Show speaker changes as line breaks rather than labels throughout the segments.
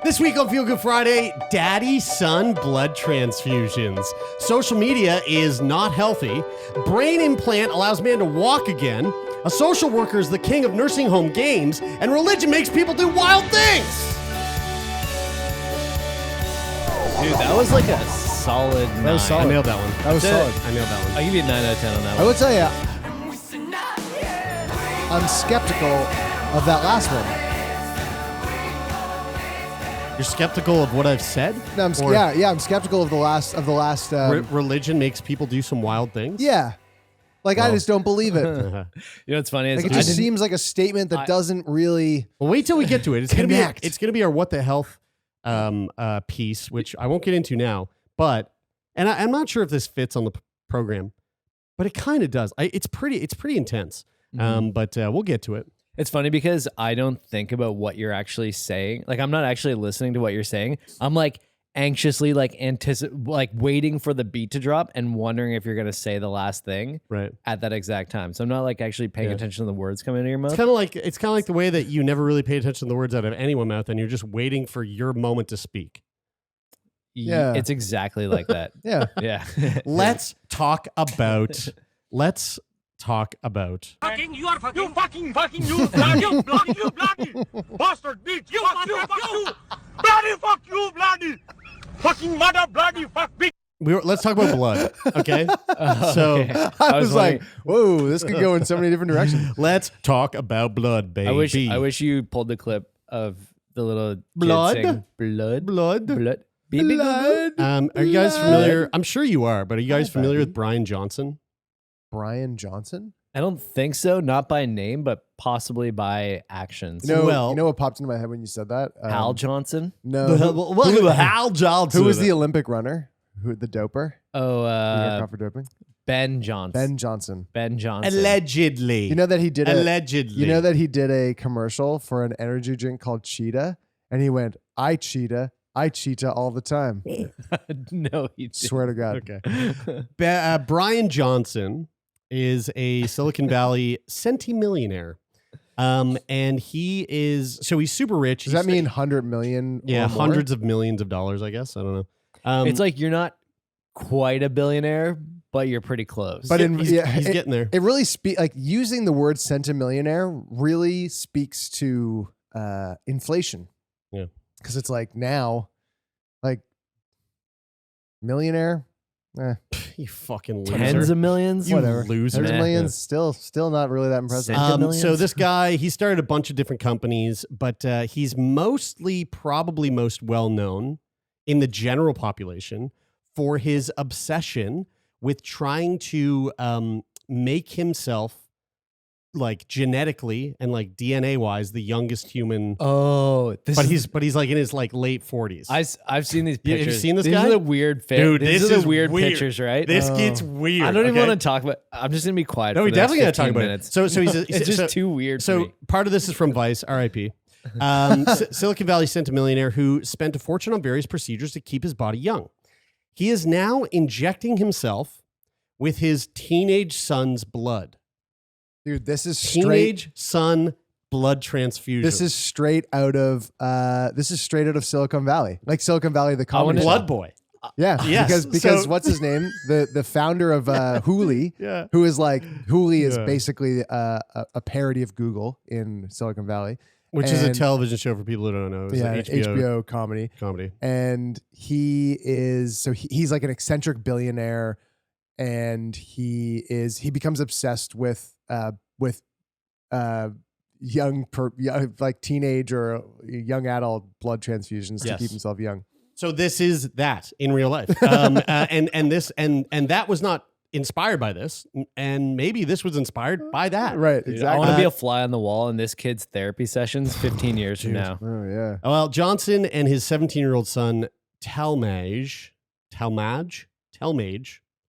This week on Feel Good Friday, daddy-son blood transfusions. Social media is not healthy. Brain implant allows man to walk again. A social worker is the king of nursing home games. And religion makes people do wild things.
Dude, that was like a solid 9.
That was solid.
I nailed that one.
That was solid.
I nailed that one.
I'll give you a 9 out of 10 on that
I
one.
will tell you, I'm skeptical of that last one.
You're skeptical of what I've said?
No, I'm
Or
I'm skeptical of the last.
religion makes people do some wild things?
Yeah, like I just don't believe it.
You know what's funny?
Like
Is
it just seems like a statement that doesn't really.
Well, wait till we get to it. It's gonna be
Connect.
it's gonna be our what the health piece, which I won't get into now. But I'm not sure if this fits on the program, but it kind of does. It's pretty intense. But we'll get to it.
It's funny because I don't think about what you're actually saying. Like, I'm not actually listening to what you're saying. I'm like anxiously waiting for the beat to drop and wondering if you're going to say the last thing
Right.
at that exact time. So I'm not like actually paying attention to the words coming into your mouth.
It's kind of like the way that you never really pay attention to the words out of anyone's mouth, and you're just waiting for your moment to speak.
Yeah.
It's exactly like that.
Yeah.
Yeah.
Let's talk about.
Fucking, you are fucking, you fucking, you bloody, you bloody, bastard, bitch, you, fuck you, bloody, fucking mother, bloody, fuck, bitch.
Let's talk about blood, okay? So
Okay.
I was like, whoa, this could go in so many different directions.
let's talk about blood, baby.
I wish you pulled the clip of the little kid
Blood?
saying, blood.
blood.
Baby
Blood.
Are you guys familiar? I'm sure you are, but are you guys familiar with Brian Johnson?
Brian Johnson.
I don't think so. Not by name, but possibly by actions.
You know,
Well-
you know what popped into my head when you said that?
Hal Johnson.
No.
Hal Johnson.
Who was the Olympic runner? Who the doper?
Oh,
Who got caught for doping?
Ben Johnson.
Ben Johnson.
Ben Johnson.
Allegedly.
You know that he did
Allegedly.
You know that he did a commercial for an energy drink called Cheetah, and he went, I cheetah all the time.
No, he didn't.
Swear to God.
Okay. Brian Johnson is a Silicon Valley centimillionaire. And he's super rich.
Does that mean 100 million?
Yeah,
or more?
hundreds of millions of dollars, I guess. I don't know.
It's like you're not quite a billionaire, but you're pretty close.
But
he's getting there.
It really using the word centimillionaire really speaks to inflation.
Yeah.
Because it's like now, like millionaire,
You fucking loser.
tens of millions.
You
whatever.
loser.
Tens of
Nah.
millions, still not really that impressive.
Cent-
So this guy, he started a bunch of different companies, but he's probably most well known in the general population for his obsession with trying to make himself like genetically and like DNA wise the youngest human.
Oh,
But he's like in his like late 40s.
I've seen these
Yeah, have you
pictures.
seen this
these
guy?
are the weird
Dude,
these
this
are
is
the weird
weird.
pictures, right?
This gets weird.
I don't even
okay?
want to talk about. I'm just gonna be quiet.
No,
for
we
the next
definitely got to talk
15
about
minutes.
it. So he's
It's just too weird. for
So
me.
part of this is from Vice, RIP. Silicon Valley centimillionaire who spent a fortune on various procedures to keep his body young. He is now injecting himself with his teenage son's blood.
Dude, this is
Teenage son blood transfusion.
This is straight out of Silicon Valley. Like Silicon Valley, the comedy
Blood
show.
Boy.
Yeah,
Yes,
because
so-
what's his name? The founder of Hooli,
Yeah.
who is like Hooli is
Yeah.
basically a parody of Google in Silicon Valley.
Which is a
And-
television show for people who don't know. It's
Yeah,
an
HBO comedy.
comedy.
And he's like an eccentric billionaire, and he becomes obsessed with like teenage or young adult blood transfusions to
Yes.
keep himself young.
So this is that in real life. And that was not inspired by this. And maybe this was inspired by that.
Right,
Dude, I
exactly.
want to be a fly on the wall in this kid's therapy sessions 15 years from now.
Oh yeah.
Well, Johnson and his 17-year-old son, Talmage,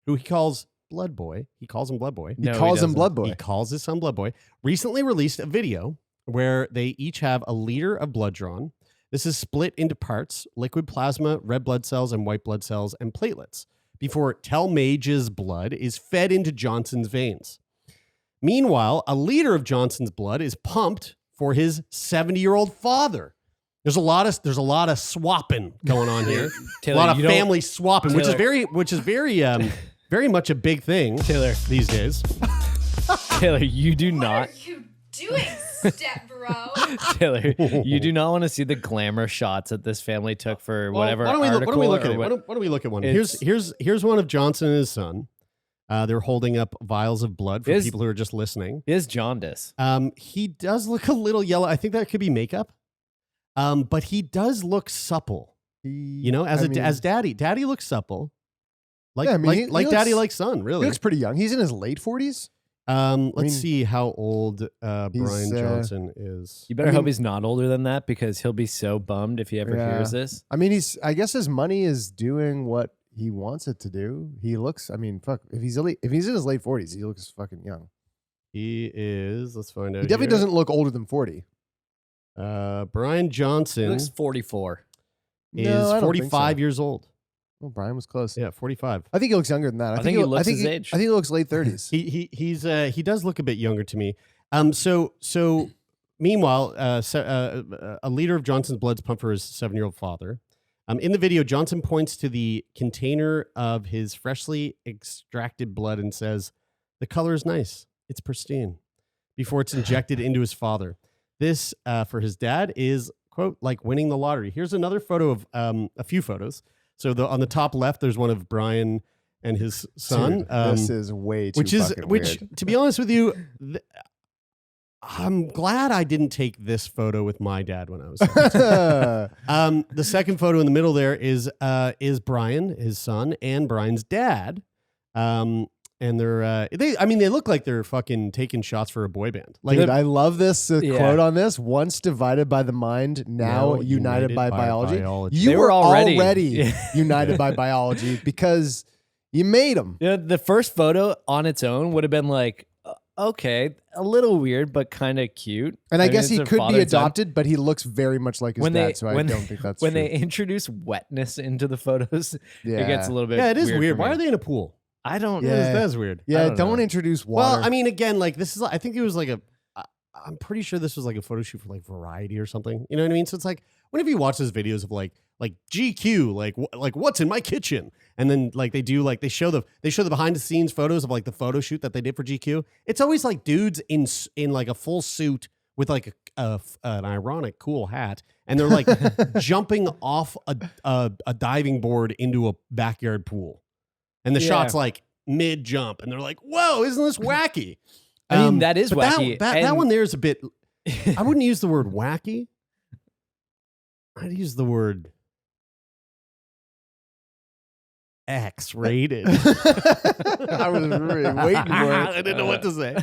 who he calls Blood Boy. He calls him Blood Boy.
He
No,
calls him
doesn't.
Blood Boy.
He calls his son Blood Boy. Recently released a video where they each have a liter of blood drawn. This is split into parts: liquid plasma, red blood cells, and white blood cells, and platelets, before Talmage's blood is fed into Johnson's veins. Meanwhile, a liter of Johnson's blood is pumped for his 70-year-old father. There's a lot of swapping going on here.
Taylor,
a lot of
you don't-
family swapping, which is
Taylor.
very much a big thing
Taylor.
these days.
Taylor, you do
What
not.
are you doing, step bro?
Taylor, you do not want to see the glamour shots that this family took for whatever
Why don't we
article.
look at
or
it?
what-
Why don't we look at one?
It's-
Here's one of Johnson and his son. They're holding up vials of blood for
Is-
people who are just listening.
Is jaundice.
He does look a little yellow. I think that could be makeup. But he does look supple. You know, as daddy. Daddy looks supple. Like
Yeah, I mean, he
daddy
looks-
like son,
He
really.
looks pretty young. He's in his late 40s.
Let's see how old Brian
he's,
Johnson is.
You better
I mean-
hope he's not older than that because he'll be so bummed if he ever
Yeah.
hears this.
I mean, I guess his money is doing what he wants it to do. He looks, I mean, fuck, if he's in his late 40s, he looks fucking young.
He is. Let's find out.
He definitely doesn't look older than 40.
Brian
He
Johnson
looks 44.
is
No, I don't think
45
so.
years old.
Well, Brian was close.
Yeah, 45.
I think he looks younger than that.
I think he looks his age.
I think he looks late 30s.
He does look a bit younger to me. So meanwhile, a liter of Johnson's blood's pumped for his 7-year-old father. In the video, Johnson points to the container of his freshly extracted blood and says, "The color is nice. It's pristine." Before it's injected into his father. This, for his dad, is, quote, like winning the lottery. Here's another photo of a few photos. So on the top left, there's one of Brian and his son.
Dude, this is way too fucking weird.
To be honest with you, I'm glad I didn't take this photo with my dad when I was young. The second photo in the middle there is Brian, his son, and Brian's dad. And they look like they're fucking taking shots for a boy band. Like,
Dude, I love this
Yeah.
quote on this. Once divided by the mind, now united by biology. You
They
were
were already-
already united by biology because you made them.
You know, the first photo on its own would have been like, okay, a little weird, but kind of cute.
And I
mean,
guess
it's
he
a
could
father
be
and son.
adopted, but he looks very much like his dad, so I don't think that's
when
true.
they introduce wetness into the photos,
Yeah.
it gets a little bit.
yeah, it is
weird.
weird.
for
Why
me.
are they in a pool?
I don't.
Yeah.
That's weird.
Yeah,
don't
don't
know.
introduce water.
Well, I mean, again, like this is. I think it was like I'm pretty sure this was like a photo shoot for like Variety or something. You know what I mean? So it's like whenever you watch those videos of like GQ, like what's in my kitchen, and then like they show the behind the scenes photos of like the photo shoot that they did for GQ. It's always like dudes in like a full suit with like an ironic cool hat, and they're like jumping off a diving board into a backyard pool, and the
Yeah.
shot's like mid jump, and they're like, "Whoa, isn't this wacky?"
I mean, that is
but
wacky.
That
and-
one there is a bit. I wouldn't use the word wacky. I'd use the word X-rated.
I was really waiting for it.
I didn't know what to say.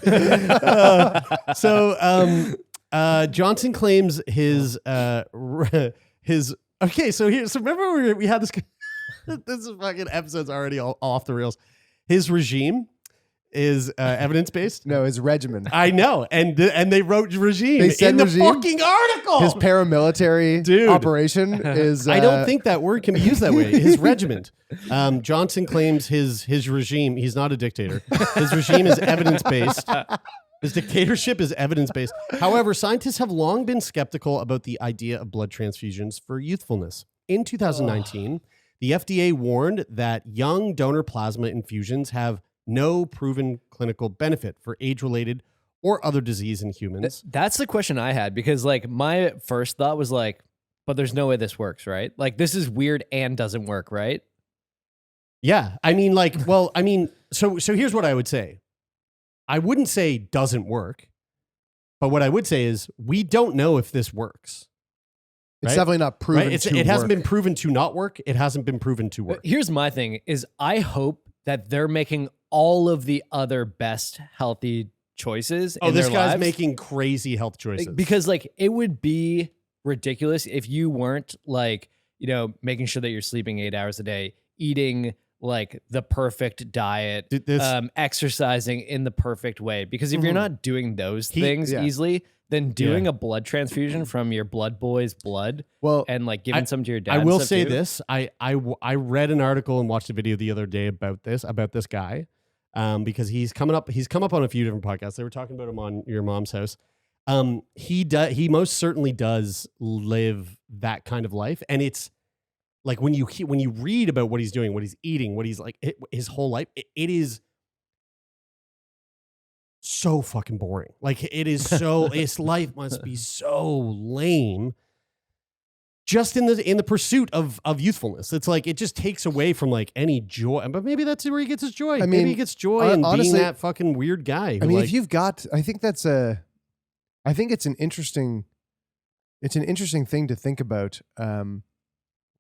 Johnson claims his. Okay, so remember we had this. This fucking episode's already all off the rails. His regime is evidence based.
No, his regimen.
I know, and they wrote regime
They said
in the
regime?
fucking article.
His paramilitary
Dude.
operation is.
I don't think that word can be used that way. His regiment. Johnson claims his regime. He's not a dictator. His regime is evidence based. His dictatorship is evidence based. However, scientists have long been skeptical about the idea of blood transfusions for youthfulness. In 2019, the FDA warned that young donor plasma infusions have no proven clinical benefit for age-related or other disease in humans.
That's the question I had because like my first thought was like, but there's no way this works, right? Like this is weird and doesn't work, right?
Yeah, I mean, so here's what I would say. I wouldn't say doesn't work, but what I would say is we don't know if this works.
It's
right?
definitely not proven
Right?
to
It hasn't
work.
been proven to not work. It hasn't been proven to work.
Here's my thing is I hope that they're making all of the other best healthy choices.
Oh,
in
this
their
guy's
lives.
making crazy health choices.
Because like it would be ridiculous if you weren't like, you know, making sure that you're sleeping 8 hours a day, eating like the perfect diet,
Dude, this-
exercising in the perfect way. Because if you're not doing those things
yeah.
easily, then doing a blood transfusion from your blood boy's blood
Well,
and like giving some to your dad.
I
and
will
stuff
say
too.
this. I read an article and watched a video the other day about this guy, because he's come up on a few different podcasts. They were talking about him on Your Mom's House. He most certainly does live that kind of life, and it's like when you read about what he's doing, what he's eating, what he's like, his whole life, it is so fucking boring. Like it is so his life must be so lame. Just in the pursuit of youthfulness, it's like it just takes away from like any joy. But maybe that's where he gets his joy.
I mean,
maybe he gets joy in
honestly,
being that fucking weird guy.
I mean,
like,
if you've got, I think it's an interesting thing to think about.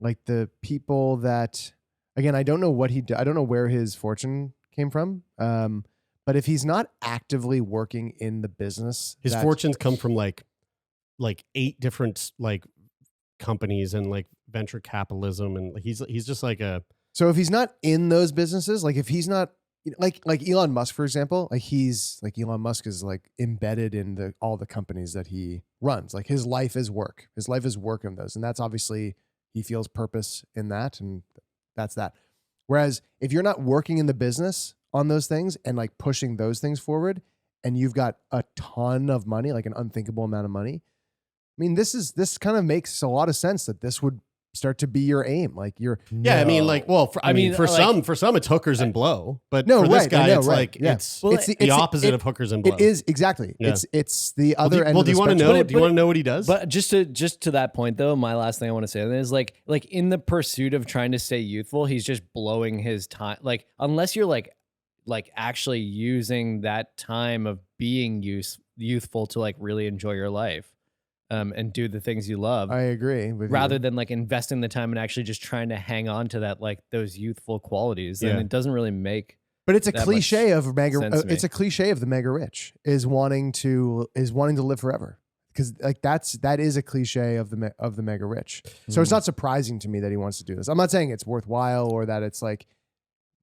Like the people that, again, I don't know I don't know where his fortune came from. But if he's not actively working in the business,
his fortunes come from like 8 different like companies and like venture capitalism, and he's just like a.
So if he's not in those businesses, like if he's not like Elon Musk, for example, Elon Musk is like embedded in all the companies that he runs. Like his life is work. His life is work in those, and that's obviously he feels purpose in that, and that's that. Whereas if you're not working in the business on those things and like pushing those things forward, and you've got a ton of money, like an unthinkable amount of money. I mean, this kind of makes a lot of sense that this would start to be your aim. Like you're,
I mean, like, well, for
like,
some it's hookers and blow, but
no,
for this
right,
guy,
no,
it's
right,
like
yeah.
it's
Well,
the opposite of hookers and blow.
It is exactly.
Yeah.
It's the other end.
Well,
of
do
the
you want to
spectrum.
know? Do you want to know what he does?
But just to that point though, my last thing I want to say is like in the pursuit of trying to stay youthful, he's just blowing his time. Like unless you're like actually using that time of being youthful to like really enjoy your life. And do the things you love.
I agree with
rather
you.
than like investing the time and actually just trying to hang on to that, like those youthful qualities. And it doesn't really make.
But it's a
that
cliche
much
of mega.
sense to me.
It's a cliche of the mega rich is wanting to live forever, because like that is a cliche of the mega rich. So it's not surprising to me that he wants to do this. I'm not saying it's worthwhile or that it's like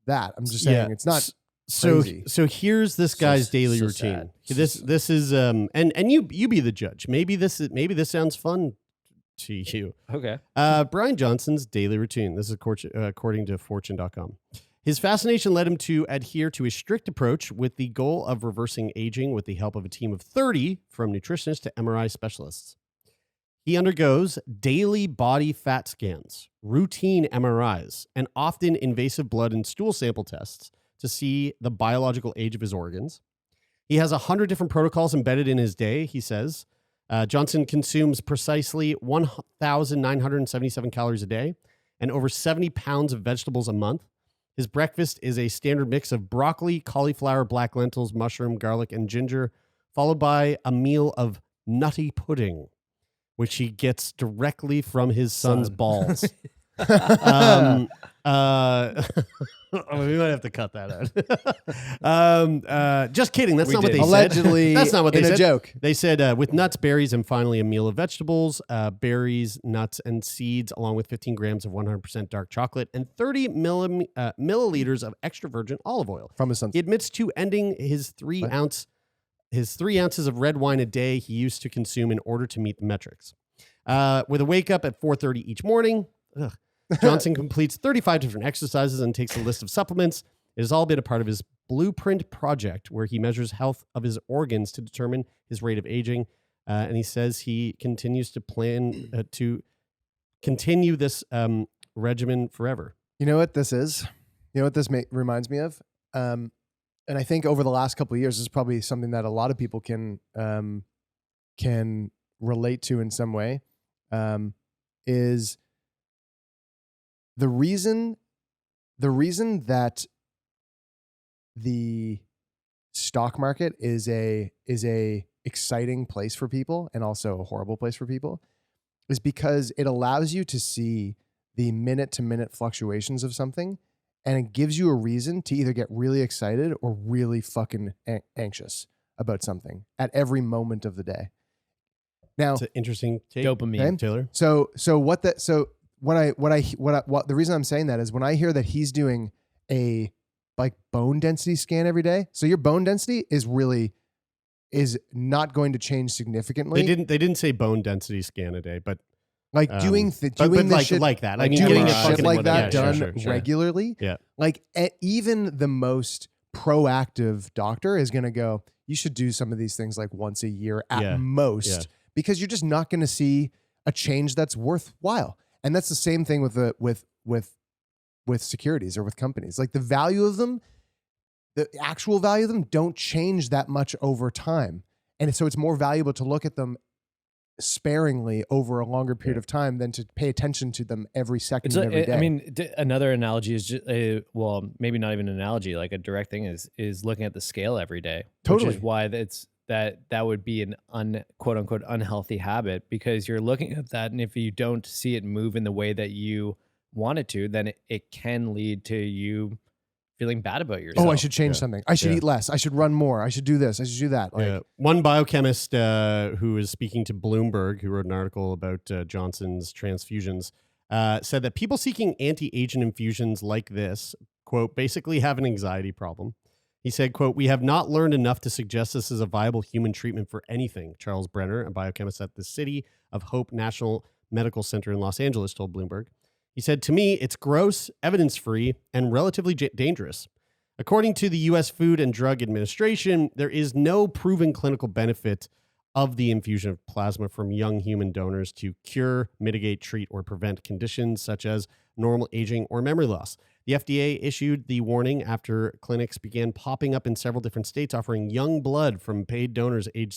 that. I'm just saying it's not. Crazy.
So here's this guy's daily
so
routine.
sad.
This is and you be the judge. Maybe this sounds fun to you.
Okay.
Brian Johnson's daily routine. This is according to Fortune.com. His fascination led him to adhere to a strict approach with the goal of reversing aging with the help of a team of 30 from nutritionists to MRI specialists. He undergoes daily body fat scans, routine MRIs, and often invasive blood and stool sample tests to see the biological age of his organs. He has 100 different protocols embedded in his day, he says. Johnson consumes precisely 1,977 calories a day and over 70 pounds of vegetables a month. His breakfast is a standard mix of broccoli, cauliflower, black lentils, mushroom, garlic, and ginger, followed by a meal of nutty pudding, which he gets directly from his son's balls. We might have to cut that out. Just kidding. That's not what they
Allegedly,
said. That's not what they
in
said.
a joke.
They said with nuts, berries, and finally a meal of vegetables, berries, nuts, and seeds, along with 15 grams of 100% dark chocolate and 30 milliliters of extra virgin olive oil.
From his son's.
He admits to ending his 3 ounces of red wine a day he used to consume in order to meet the metrics. With a wake up at 4:30 each morning. Johnson completes 35 different exercises and takes a list of supplements. It has all been a part of his blueprint project where he measures health of his organs to determine his rate of aging. And he says he continues to plan to continue this regimen forever.
You know what this is? You know what this reminds me of? And I think over the last couple of years, this is probably something that a lot of people can relate to in some way, is the reason that the stock market is a exciting place for people and also a horrible place for people is because it allows you to see the minute to minute fluctuations of something, and it gives you a reason to either get really excited or really fucking anxious about something at every moment of the day. Now,
It's an interesting take,
Dopamine.
Taylor.
So the reason I'm saying that is when I hear that he's doing a like bone density scan every day. So your bone density is not going to change significantly.
They didn't say bone density scan a day, but
like doing
but
this
like,
shit
like that.
like
I mean,
doing
getting
MRIs.
a
shit
fucking
like that
yeah,
done
sure.
regularly.
Yeah.
Like even the most proactive doctor is going to go, you should do some of these things like once a year at
Yeah.
most,
Yeah.
because you're just not going to see a change that's worthwhile. And that's the same thing with securities or with companies. Like the value of them, the actual value of them don't change that much over time. And so it's more valuable to look at them sparingly over a longer period of time than to pay attention to them every second of every day.
I mean, another analogy is just, well, maybe not even an analogy, like a direct thing is looking at the scale every day.
Totally.
Which is why that would be an quote unquote unhealthy habit, because you're looking at that, and if you don't see it move in the way that you want it to, then it can lead to you feeling bad about yourself.
Oh, I should change something. I should eat less. I should run more. I should do this. I should do that. Like,
One biochemist who is speaking to Bloomberg, who wrote an article about Johnson's transfusions, said that people seeking anti-aging infusions like this, quote, basically have an anxiety problem. He said, quote, "We have not learned enough to suggest this is a viable human treatment for anything." Charles Brenner, a biochemist at the City of Hope National Medical Center in Los Angeles, told Bloomberg. He said, "To me, it's gross, evidence-free, and relatively dangerous. According to the U.S. Food and Drug Administration, there is no proven clinical benefit of the infusion of plasma from young human donors to cure, mitigate, treat, or prevent conditions such as normal aging or memory loss. The FDA issued the warning after clinics began popping up in several different states offering young blood from paid donors aged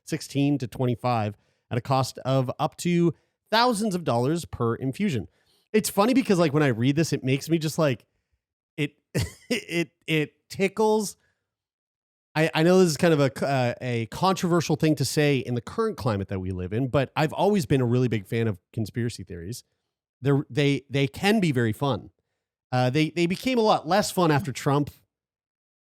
16 to 25 at a cost of up to thousands of dollars per infusion." It's funny because like when I read this, it makes me just like it tickles. I know this is kind of a controversial thing to say in the current climate that we live in, but I've always been a really big fan of conspiracy theories. They can be very fun. They became a lot less fun after Trump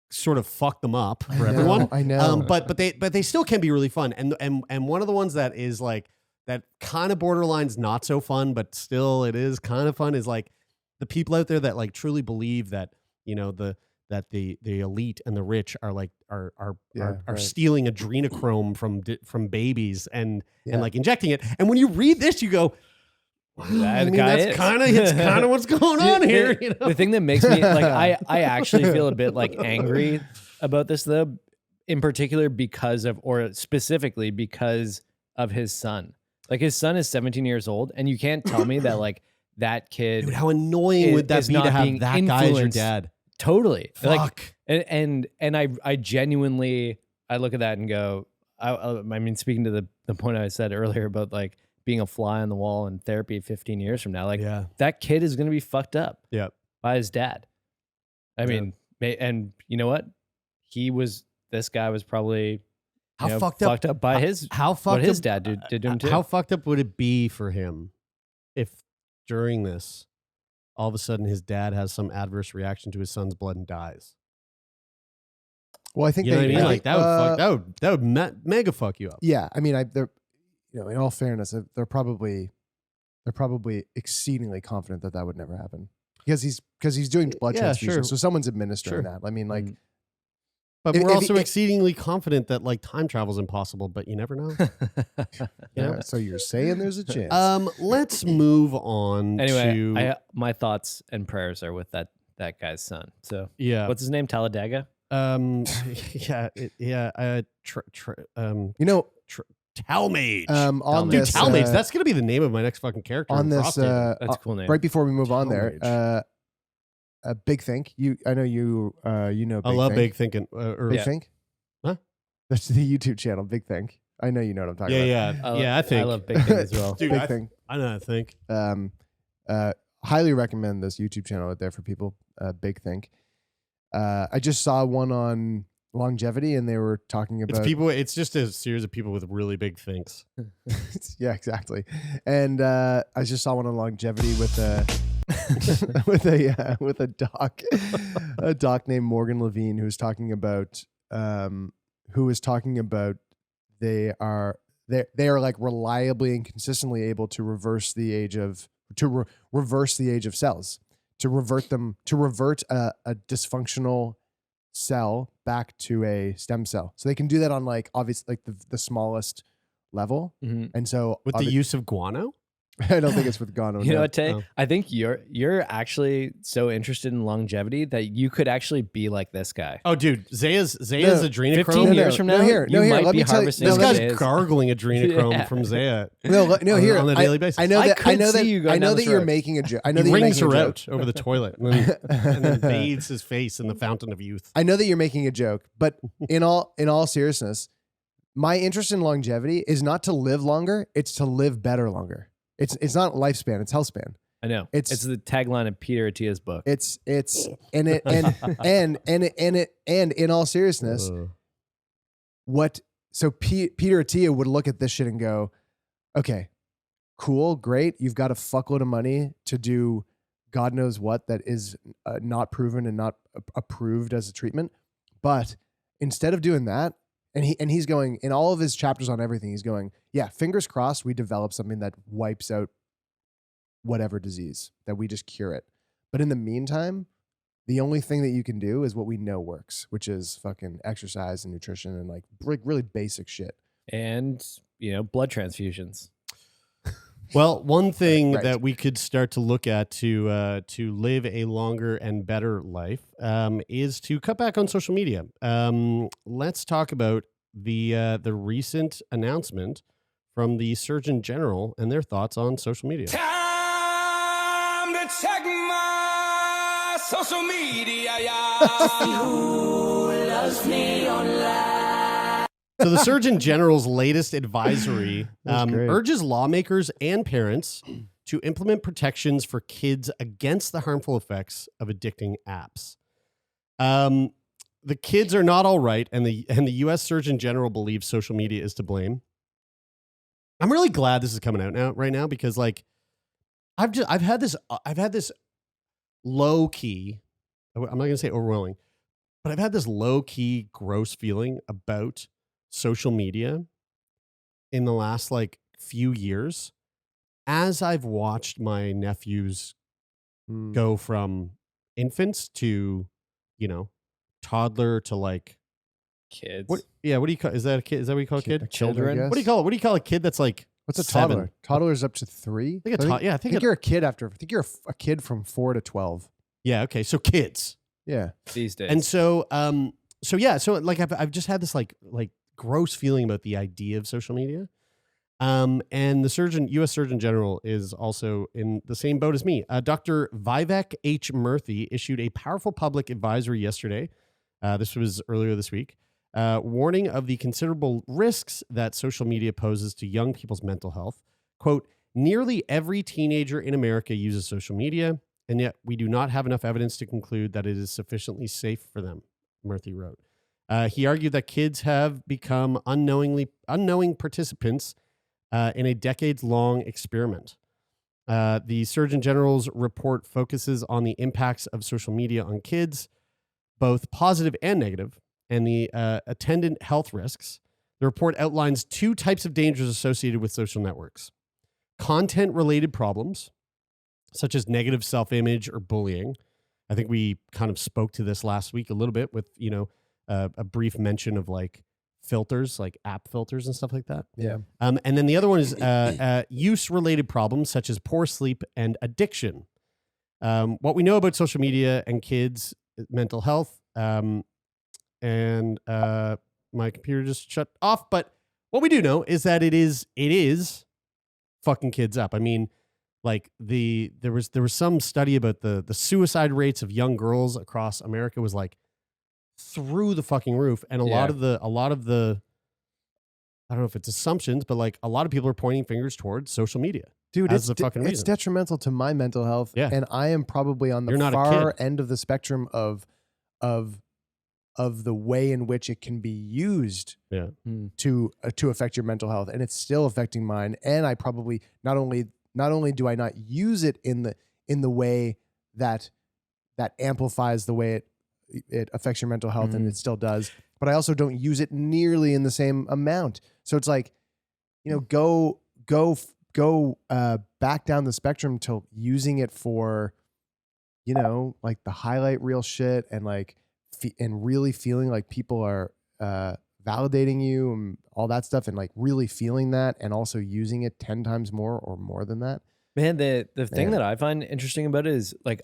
sort of fucked them up for everyone.
I know.
But they still can be really fun. And one of the ones that is like that kind of borderline's not so fun, but still it is kind of fun, is like the people out there that like truly believe that, you know, the elite and the rich are like are stealing adrenochrome from babies and like injecting it. And when you read this, you go, wow, I mean, that's kind of what's going on here. You know?
The thing that makes me like, I actually feel a bit like angry about this though, in particular specifically because of his son. Like his son is 17 years old, and you can't tell me that like that kid.
Dude, how annoying would that be to have that guy as your dad?
Totally.
Fuck.
Like, and I genuinely, I look at that and go, I mean, speaking to the point I said earlier about like being a fly on the wall in therapy 15 years from now, like that kid is going to be fucked up by his dad. I mean, and you know what? This guy was probably fucked up by what his dad did to him too.
How fucked up would it be for him if during this, all of a sudden his dad has some adverse reaction to his son's blood and dies?
Well, I think
you know what I mean? Like that would mega fuck you up.
Yeah, I mean, they're, you know, in all fairness, they're probably exceedingly confident that would never happen because he's doing blood transfusion, so someone's administering that. I mean, like.
But we're also exceedingly confident that like time travel is impossible, but you never know.
So you're saying there's a chance.
Let's move on.
Anyway,
to
my thoughts and prayers are with that guy's son. So
yeah,
what's his name? Talladega.
Talmage.
Talmage.
That's gonna be the name of my next fucking character.
On this,
that's a cool name.
Right before we move on there, Big Think. I know you know.
I love Big
Think.
Thinking.
Big Think.
Huh?
That's the YouTube channel. Big Think. I know you know what I'm talking about.
I think
I love Big Think as well.
Dude,
Big Think.
I know. I think.
Highly recommend this YouTube channel out there for people. Big Think. I just saw one on longevity, and they were talking about
It's just a series of people with really big thinks.
Yeah, exactly. And I just saw one on longevity with a doc named Morgan Levine who was talking about they are like reliably and consistently able to reverse the age of cells, to revert a dysfunctional cell back to a stem cell. So they can do that on like obviously like the smallest level.
Mm-hmm.
And so
with the use of guano.
I don't think it's with Gano.
You know
no.
what, Tay?
Oh.
I think you're actually so interested in longevity that you could actually be like this guy.
Oh, dude, Zaya's
No,
adrenochrome.
15 years from now,
here,
you might
let
be
me tell you-
harvesting
This
no,
guy's
Zaya's.
gargling adrenochrome
Yeah.
from Zaya.
No, here
on a daily basis.
I know
I
that.
could
know that.
see you going
I know
down
that
this
you're
road.
making a joke. I know
He
that you're
rings
making
her
a joke.
out over the toilet and then bathes his face in the fountain of youth.
I know that you're making a joke, but in all seriousness, my interest in longevity is not to live longer; it's to live better longer. It's not lifespan; it's health span.
I know.
It's-
It's the tagline of Peter Attia's book.
It's and in all seriousness, Peter Attia would look at this shit and go, okay, cool, great. You've got a fuckload of money to do God knows what that is not proven and not approved as a treatment. But instead of doing that, and he's going in all of his chapters on everything, he's going, yeah, fingers crossed we develop something that wipes out whatever disease, that we just cure it. But in the meantime, the only thing that you can do is what we know works, which is fucking exercise and nutrition and like really basic shit.
And, blood transfusions.
Well, one thing
Right.
that we could start to look at to live a longer and better life is to cut back on social media. Let's talk about the recent announcement from the Surgeon General and their thoughts on social media.
Time to check my social media. Who loves me online?
So the Surgeon General's latest advisory
That's great.
urges lawmakers and parents to implement protections for kids against the harmful effects of addicting apps. The kids are not all right, and the U.S. Surgeon General believes social media is to blame. I'm really glad this is coming out right now because like I've had this low key. I'm not going to say overwhelming, but I've had this low key gross feeling about social media in the last like few years as I've watched my nephews go from infants to, toddler to like
Kids.
what do you call, is that a kid? Is that what you call a kid?
Children?
I guess.
What do you call it? What do you call a kid that's like
What's a
7?
toddler? Toddler's up to 3.
I think
I
I think
you're a kid after. I think you're a kid from 4 to 12.
yeah, okay. So kids.
Yeah.
These days.
And so like I've just had this like gross feeling about the idea of social media. And the U.S. Surgeon General is also in the same boat as me. Dr. Vivek H. Murthy issued a powerful public advisory yesterday. This was earlier this week, warning of the considerable risks that social media poses to young people's mental health. Quote, nearly every teenager in America uses social media, and yet we do not have enough evidence to conclude that it is sufficiently safe for them, Murthy wrote. He argued that kids have become unknowing participants in a decades-long experiment. The Surgeon General's report focuses on the impacts of social media on kids, both positive and negative, and the attendant health risks. The report outlines 2 types of dangers associated with social networks: content-related problems, such as negative self-image or bullying. I think we kind of spoke to this last week a little bit with, a brief mention of like filters, like app filters and stuff like that.
Yeah.
And then the other one is use-related problems such as poor sleep and addiction. What we know about social media and kids' mental health, and my computer just shut off. But what we do know is that it is fucking kids up. I mean, like there was some study about the suicide rates of young girls across America was like through the fucking roof, and a lot of the I don't know if it's assumptions, but like a lot of people are pointing fingers towards social media.
Dude,
as
it's
the fucking
it's
reason.
detrimental to my mental health.
Yeah.
And I am probably on the
You're not a
far
kid.
end of the spectrum of the way in which it can be used
Yeah.
to affect your mental health, and it's still affecting mine. And I probably not only do I not use it in the way that amplifies the way it affects your mental health, and it still does, but I also don't use it nearly in the same amount. So it's like, go back down the spectrum to using it for, like the highlight reel shit and like and really feeling like people are validating you and all that stuff, and like really feeling that, and also using it 10 times more or more than that.
Man, the thing
Man.
that I find interesting about it is like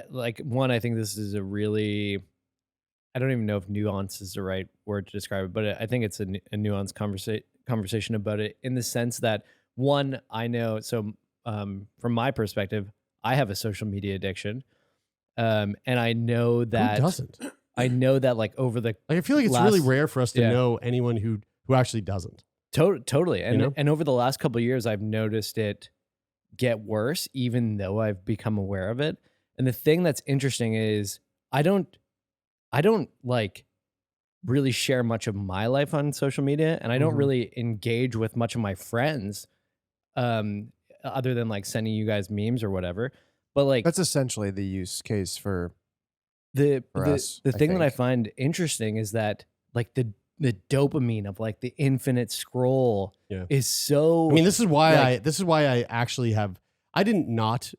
like one, I think this is a really, I don't even know if nuance is the right word to describe it, but I think it's a nuanced conversation about it in the sense that one, I know, so from my perspective, I have a social media addiction. And I know that
Who doesn't?
I know that like over the
Like, I feel like it's really
last-
rare for us to
yeah.
know anyone who actually doesn't.
Totally. And
know?
and over the last couple of years, I've noticed it get worse, even though I've become aware of it. And the thing that's interesting is I don't like really share much of my life on social media, and I don't
Mhm.
really engage with much of my friends, other than like sending you guys memes or whatever. But like
That's essentially the use case for
the
us, I
thing that I
think.
find interesting is that like the dopamine of like the infinite scroll
Yeah.
is so.
I mean, this is why
like-
I actually have. I didn't not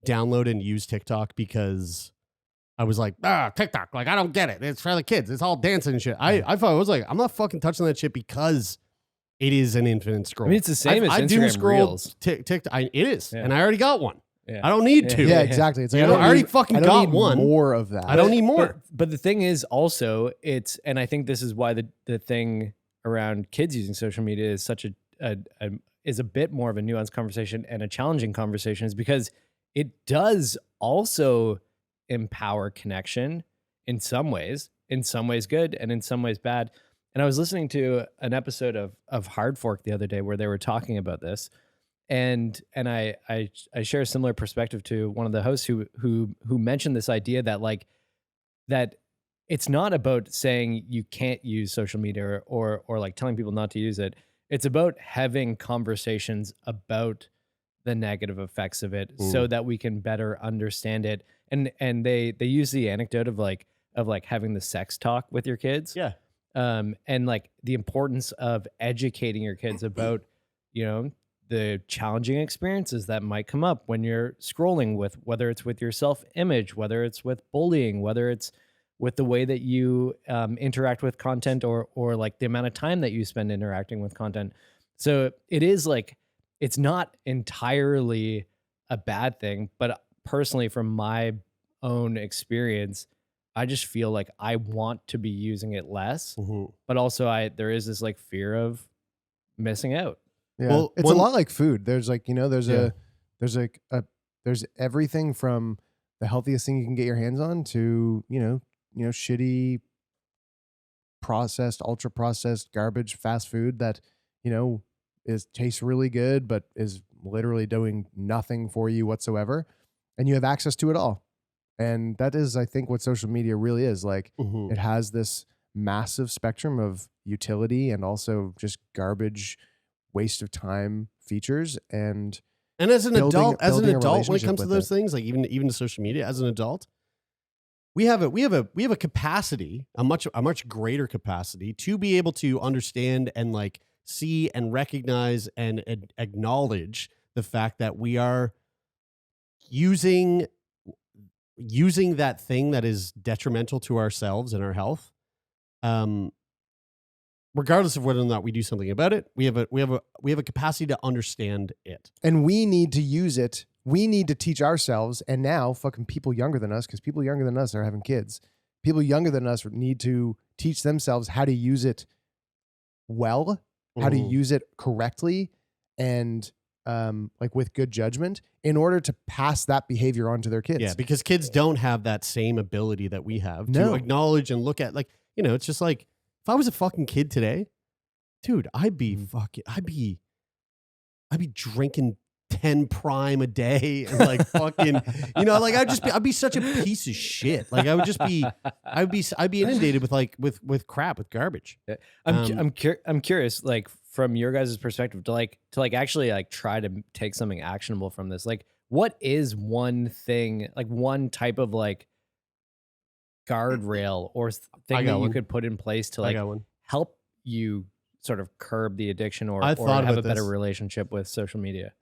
download and use TikTok because I was like, TikTok, like I don't get it. It's for the kids. It's all dancing and shit. I thought I was like, I'm not fucking touching that shit because it is an infinite
I
scroll.
mean, it's the same as
I
Instagram
do scroll
Reels.
TikTok. It is,
Yeah.
and I already got one.
Yeah.
I don't need to.
yeah, exactly. It's like
You know, I already fucking
I don't
got
need
one.
more of that.
I don't need more.
But the thing is also it's, and I think this is why the thing around kids using social media is such is a bit more of a nuanced conversation and a challenging conversation, is because it does also empower connection in some ways good and in some ways bad. And I was listening to an episode of Hard Fork the other day where they were talking about this. And I share a similar perspective to one of the hosts who mentioned this idea that like that it's not about saying you can't use social media or like telling people not to use it. It's about having conversations about the negative effects of it so that we can better understand it. And they use the anecdote of like having the sex talk with your kids.
Yeah.
And like the importance of educating your kids about, you know, the challenging experiences that might come up when you're scrolling, with whether it's with your self-image, whether it's with bullying, whether it's with the way that you interact with content or like the amount of time that you spend interacting with content. So it is like, it's not entirely a bad thing, but personally from my own experience, I just feel like I want to be using it less, but also there is this like fear of missing out.
Yeah.
Well,
It's a lot like food. There's like, there's everything from the healthiest thing you can get your hands on to, shitty processed, ultra processed garbage, fast food that, tastes really good, but is literally doing nothing for you whatsoever. And you have access to it all. And that is, I think, what social media really is. Like, it has this massive spectrum of utility and also just garbage, waste of time features. And
as an
building
adult,
a
when it
relationship
comes to
with
those
it.
things, like even to social media, as an adult, we have a capacity, a much greater capacity to be able to understand and like see and recognize and acknowledge the fact that we are using that thing that is detrimental to ourselves and our health. Regardless of whether or not we do something about it, we have a capacity to understand it.
And we need to use it. We need to teach ourselves. And now fucking people younger than us, because people younger than us are having kids. People younger than us need to teach themselves how to use it well, how to use it correctly, and like with good judgment in order to pass that behavior on to their kids.
Yeah, because kids don't have that same ability that we have to
No.
acknowledge and look at, like, it's just like, if I was a fucking kid today, dude, I'd be drinking 10 prime a day and like fucking, like I'd be such a piece of shit. Like I'd be inundated with crap, with garbage.
I'm curious, like from your guys' perspective, to actually like try to take something actionable from this. Like, what is one thing, like one type of like guardrail or thing that you could put in place to
I
like
got one.
help you sort of curb the addiction or
thought
have
about
a better
this.
relationship with social media?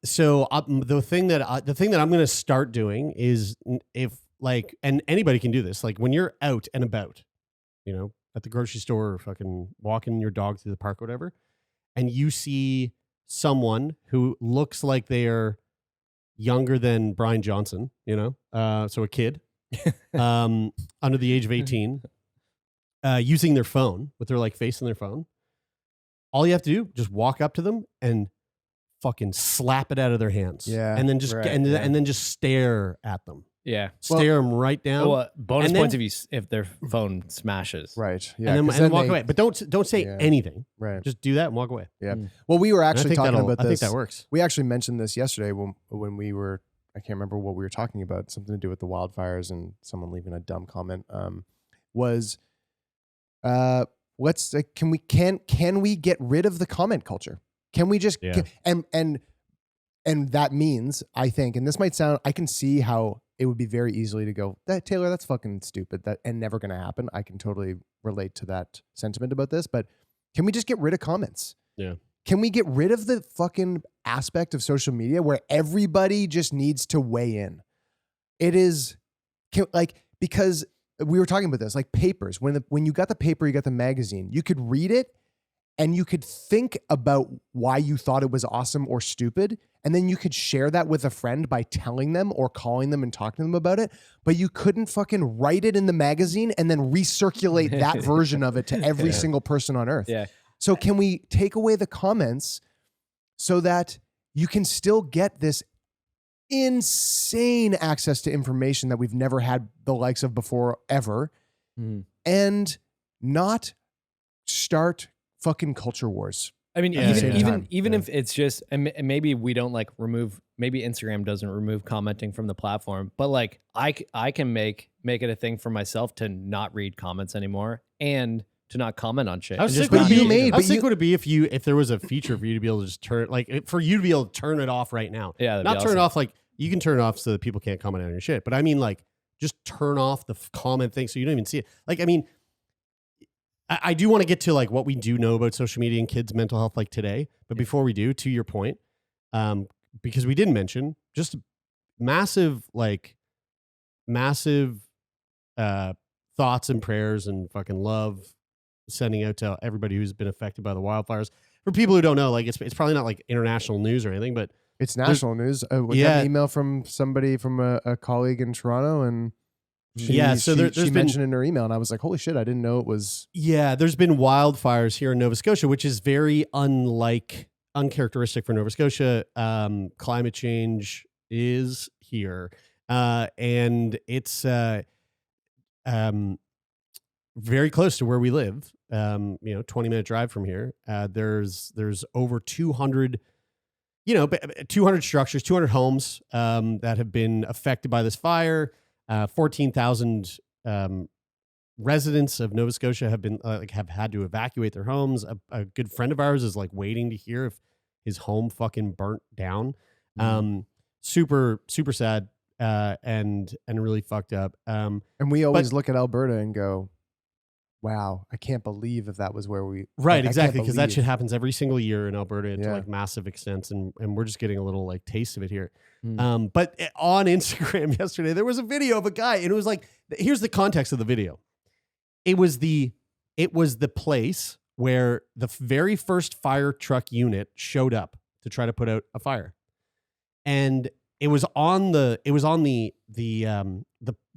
So the thing that I'm going to start doing is, if like, and anybody can do this. Like when you're out and about, at the grocery store or fucking walking your dog through the park or whatever, and you see someone who looks like they're younger than Brian Johnson, so a kid under the age of 18, using their phone with their like face in their phone. All you have to do, just walk up to them and fucking slap it out of their hands.
Yeah.
And then just and then just stare at them.
Yeah.
Stare them right down.
Well, bonus
And then-
points if their phone smashes.
Right. Yeah.
and
'cause
then
then
walk
they-
away. But don't say
Yeah.
anything.
Right.
Just do that and walk away.
Yeah.
Mm.
Well, we were
And
actually talking about this.
I think that works.
We actually mentioned this yesterday when we were, I can't remember what we were talking about, something to do with the wildfires and someone leaving a dumb comment. Can we get rid of the comment culture? Can we just
Yeah.
and that means, I think, and this might sound, I can see how it would be very easily to go, that Taylor, that's fucking stupid, and never going to happen. I can totally relate to that sentiment about this, but can we just get rid of comments?
Yeah.
Can we get rid of the fucking aspect of social media where everybody just needs to weigh in? It is because we were talking about this, like papers. When you got the paper, you got the magazine, you could read it and you could think about why you thought it was awesome or stupid. And then you could share that with a friend by telling them or calling them and talking to them about it. But you couldn't fucking write it in the magazine and then recirculate that version of it to every single person on earth.
Yeah.
So can we take away the comments so that you can still get this insane access to information that we've never had the likes of before ever, and not start fucking culture wars?
I mean,
Yeah,
even if it's just, and maybe we don't like remove, maybe Instagram doesn't remove commenting from the platform, but like I can make it a thing for myself to not read comments anymore and to not comment on shit.
How
And
sick
just
would
not
it be?
engage.
How sick would it be if there was a feature for you to be able to just turn, like for you to be able to turn it off right now?
Yeah, that'd
not
be
turn it
awesome.
off like you can turn it off so that people can't comment on your shit. But I mean, like just turn off the comment thing so you don't even see it. Like, I mean, I do want to get to like what we do know about social media and kids' mental health like today. But before we do, to your point, because we didn't mention just massive thoughts and prayers and fucking love sending out to everybody who's been affected by the wildfires. For people who don't know, like it's probably not like international news or anything, but
It's national news. We got an email from somebody from a colleague in Toronto, and she
there's
mentioned in her email, and I was like, holy shit, I didn't know it was.
Yeah, there's been wildfires here in Nova Scotia, which is very uncharacteristic for Nova Scotia. Climate change is here, and it's very close to where we live. 20-minute drive from here. There's over 200, 200 structures, 200 homes that have been affected by this fire. 14,000 residents of Nova Scotia have been have had to evacuate their homes. A good friend of ours is like waiting to hear if his home fucking burnt down. Super sad and really fucked up.
And we always look at Alberta and go, wow, I can't believe if that was where we.
Right,
I
exactly,
can't
because that
believe.
shit happens every single year in Alberta to
Yeah.
like massive extents, and we're just getting a little like taste of it here. But on Instagram yesterday, there was a video of a guy, and it was like, here's the context of the video. It was the place where the very first fire truck unit showed up to try to put out a fire, and it was on the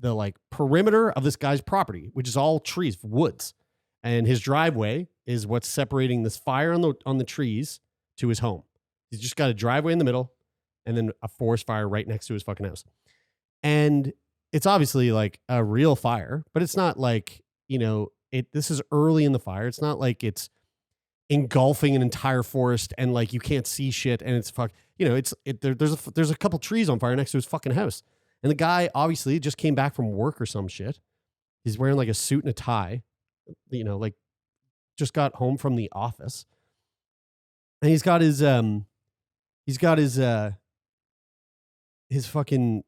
like perimeter of this guy's property, which is all trees, woods, and his driveway is what's separating this fire on the trees to his home. He's just got a driveway in the middle, and then a forest fire right next to his fucking house. And it's obviously like a real fire, but it's not like, this is early in the fire. It's not like it's engulfing an entire forest and like you can't see shit and it's there's a couple trees on fire next to his fucking house. And the guy obviously just came back from work or some shit. He's wearing like a suit and a tie, like just got home from the office. And he's got his fucking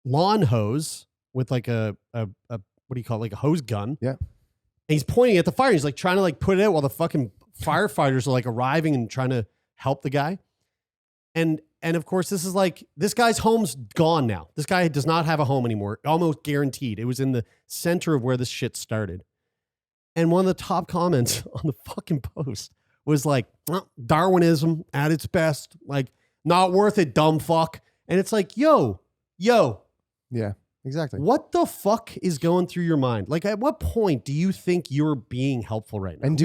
lawn hose with like a what do you call it? Like a hose gun.
Yeah.
And he's pointing at the fire. He's like trying to like put it out while the fucking firefighters are like arriving and trying to help the guy. And of course, this is like, this guy's home's gone now. This guy does not have a home anymore. Almost guaranteed. It was in the center of where this shit started. And one of the top comments on the fucking post was like, Darwinism at its best. Like, not worth it, dumb fuck. And it's like, yo,
Yeah, exactly.
what the fuck is going through your mind? Like, at what point do you think you're being helpful right now?
And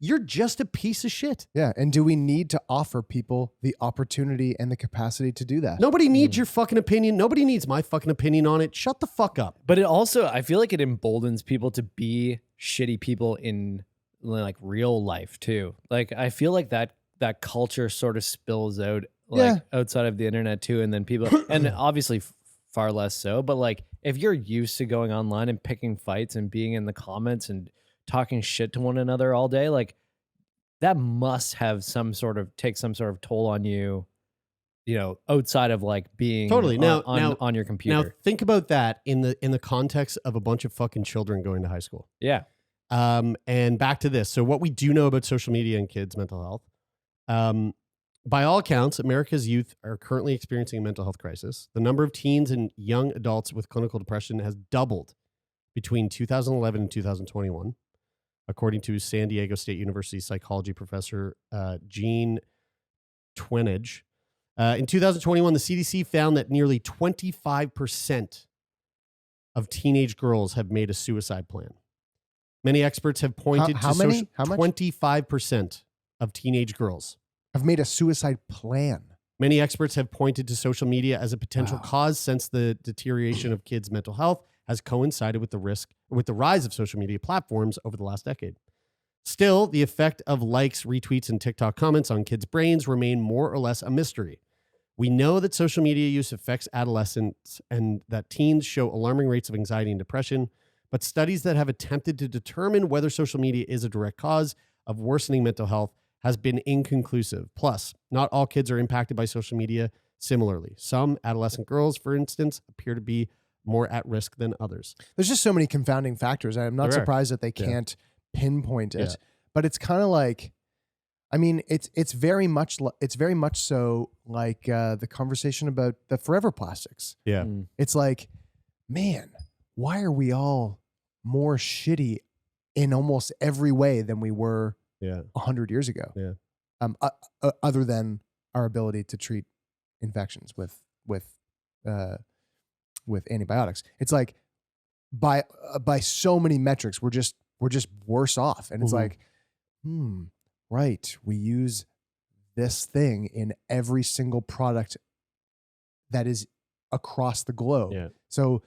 you're just a piece of shit.
Yeah. And do we need to offer people the opportunity and the capacity to do that?
Nobody needs your fucking opinion. Nobody needs my fucking opinion on it. Shut the fuck up.
But it also, I feel like it emboldens people to be shitty people in like real life too. Like I feel like that culture sort of spills out like outside of the internet too, and then people, and obviously far less so. But like if you're used to going online and picking fights and being in the comments and talking shit to one another all day, like that must have take some sort of toll on you, you know, outside of like being
Totally.
on your computer.
Now think about that in the context of a bunch of fucking children going to high school.
Yeah.
And back to this. So what we do know about social media and kids' mental health, by all accounts, America's youth are currently experiencing a mental health crisis. The number of teens and young adults with clinical depression has doubled between 2011 and 2021, according to San Diego State University psychology professor Gene Twinage. In 2021, the CDC found that nearly 25% of teenage girls have made a suicide plan. Many experts have pointed
How
to
many? How much?
25% of teenage girls.
I've made a suicide plan.
Many experts have pointed to social media as a potential cause, since the deterioration of kids' mental health has coincided with the rise of social media platforms over the last decade. Still, the effect of likes, retweets, and TikTok comments on kids' brains remain more or less a mystery. We know that social media use affects adolescents and that teens show alarming rates of anxiety and depression, but studies that have attempted to determine whether social media is a direct cause of worsening mental health has been inconclusive. Plus, not all kids are impacted by social media similarly. Some adolescent girls, for instance, appear to be more at risk than others.
There's just so many confounding factors. I'm not surprised that they can't pinpoint it, but it's kind of like, I mean, it's very much so like the conversation about the forever plastics.
Yeah.
It's like, man, why are we all more shitty in almost every way than we were 100 years ago?
Yeah.
Other than our ability to treat infections with antibiotics. It's like by so many metrics, we're just worse off. And it's like, right. We use this thing in every single product that is across the globe.
Yeah.
So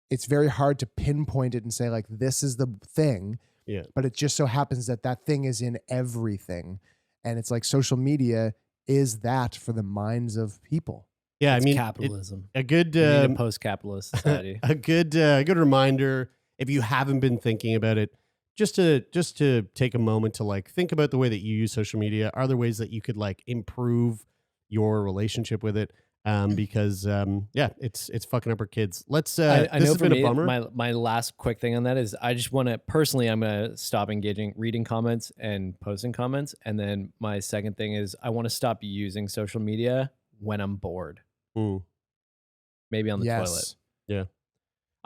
it's very hard to pinpoint it and say like, this is the thing.
Yeah.
But it just so happens that thing is in everything. And it's like social media is that for the minds of people.
Yeah.
It's
I mean,
capitalism.
a good,
We need a post-capitalist society.
a good reminder, if you haven't been thinking about it, just to take a moment to like think about the way that you use social media. Are there ways that you could like improve your relationship with it? Because it's fucking up our kids. Let's
I
this
know
has
for
been
me,
a bummer.
my last quick thing on that is I just want to personally, I'm going to stop reading comments and posting comments. And then my second thing is I want to stop using social media when I'm bored. Maybe on the toilet.
Yeah.